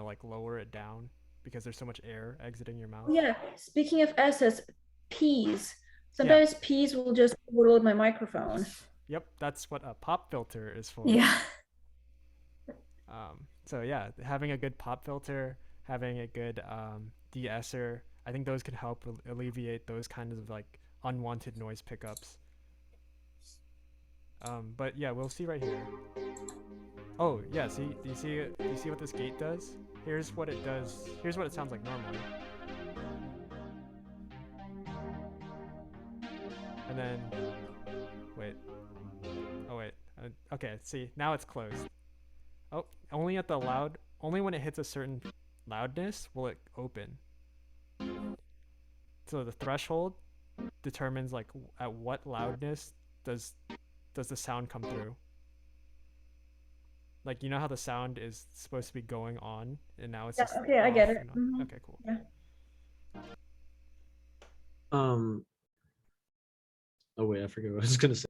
like lower it down because there's so much air exiting your mouth. Yeah, speaking of S's, P's. Sometimes P's will just overload my microphone. Yep, that's what a pop filter is for. Yeah. So yeah, having a good pop filter, having a good de-esser, I think those can help alleviate those kinds of like unwanted noise pickups. But yeah, we'll see right here. Oh yeah, see, do you see what this gate does? Here's what it does. Here's what it sounds like normally. And then, wait. Oh wait. Okay, see, now it's closed. Oh, only at the loud, only when it hits a certain loudness will it open. So the threshold determines like at what loudness does the sound come through. Like, you know how the sound is supposed to be going on and now it's Yeah, just okay, I off get it. and on. Mhm. Okay, cool. Yeah. Oh wait, I forget what I was gonna say.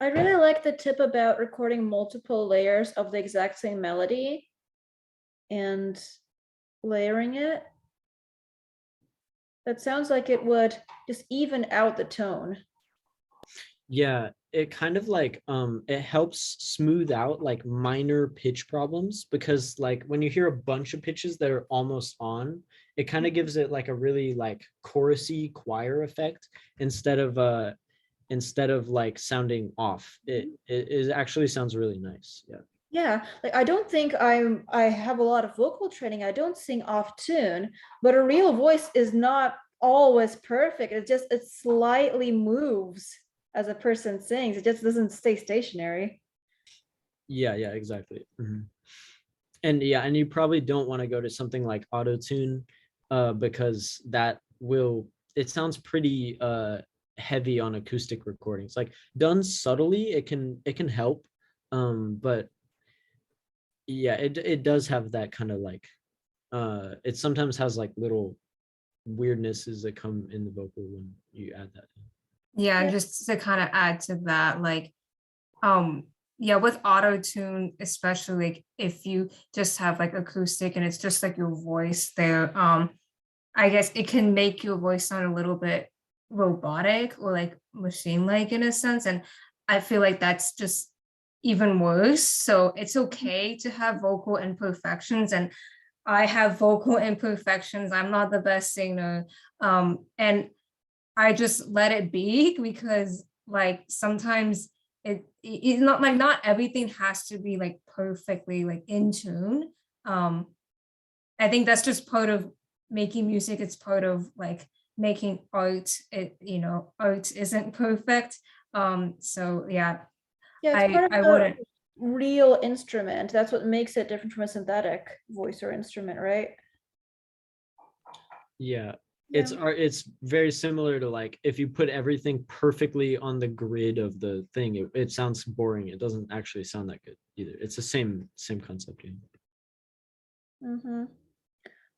I really like the tip about recording multiple layers of the exact same melody and layering it. That sounds like it would just even out the tone. Yeah, it kind of like it helps smooth out like minor pitch problems, because like when you hear a bunch of pitches that are almost on, it kind of gives it like a really like chorusy choir effect instead of like sounding off. It actually sounds really nice. Yeah. Yeah, like I don't think I have a lot of vocal training. I don't sing off tune, but a real voice is not always perfect. It slightly moves as a person sings. It just doesn't stay stationary. Yeah, exactly. And yeah, and you probably don't want to go to something like auto tune, because it sounds pretty heavy on acoustic recordings. Like done subtly, it can help, but yeah, it does have that kind of like it sometimes has like little weirdnesses that come in the vocal when you add that in. Yeah, Yeah. just to kind of add to that, like, yeah, with auto tune, especially like if you just have like acoustic and it's just like your voice there, I guess it can make your voice sound a little bit robotic or like machine-like in a sense. And I feel like that's just even worse. So it's okay to have vocal imperfections. And I have vocal imperfections. I'm not the best singer. And I just let it be because like sometimes it's not like not everything has to be like perfectly like in tune. I think that's just part of making music. It's part of like making art. Art isn't perfect. So yeah, Yeah, it's part of I the wouldn't. real instrument. That's what makes it different from a synthetic voice or instrument, right? Yeah, Yeah. it's very similar to like if you put everything perfectly on the grid of the thing, it sounds boring. It doesn't actually sound that good either. It's the same concept. Mm-hmm.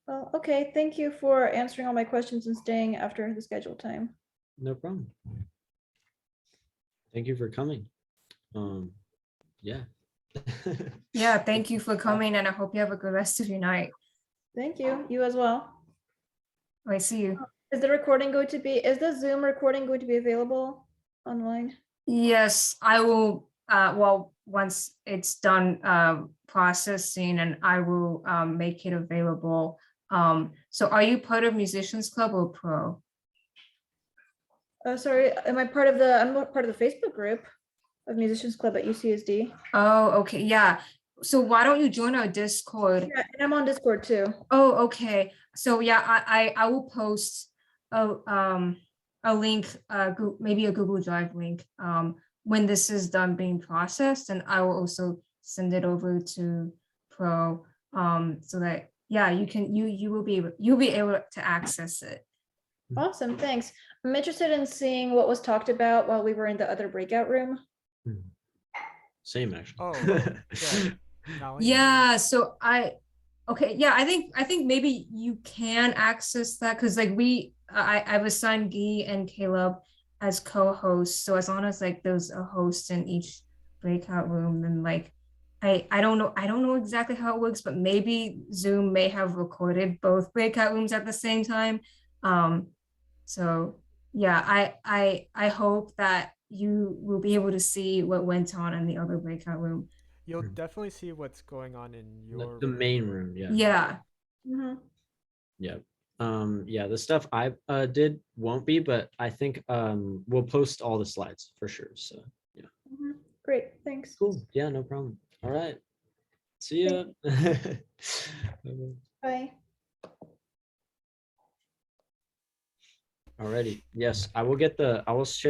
Well, okay. Thank you for answering all my questions and staying after the scheduled time. No problem. Thank you for coming. Yeah. Yeah, thank you for coming, and I hope you have a good rest of your night. Thank you. You as well. I see you. Is the Zoom recording going to be available online? Yes, I will. Well, once it's done processing, and I will make it available. So are you part of Musicians Club or Pro? Sorry, I'm part of the Facebook group of Musicians Club at UCSD. Oh, okay, yeah. So why don't you join our Discord? Yeah, and I'm on Discord too. Oh, okay. So yeah, I will post a link, maybe a Google Drive link, when this is done being processed, and I will also send it over to Pro, so that yeah, you'll be able to access it. Awesome, thanks. I'm interested in seeing what was talked about while we were in the other breakout room. Same actually. Oh, yeah. Yeah, so okay, yeah, I think maybe you can access that because like I've assigned Guy and Caleb as co-hosts. So as long as like there's a host in each breakout room, then like I don't know exactly how it works, but maybe Zoom may have recorded both breakout rooms at the same time. So yeah, I hope that you will be able to see what went on in the other breakout room. You'll definitely see what's going on in your the main room. Yeah. Yeah. Mhm. Yeah. Yeah, the stuff I did won't be, but I think we'll post all the slides for sure. So yeah. Mhm. Great, thanks. Cool. Yeah, no problem. All right. See ya. Bye. Alrighty. Yes, I will share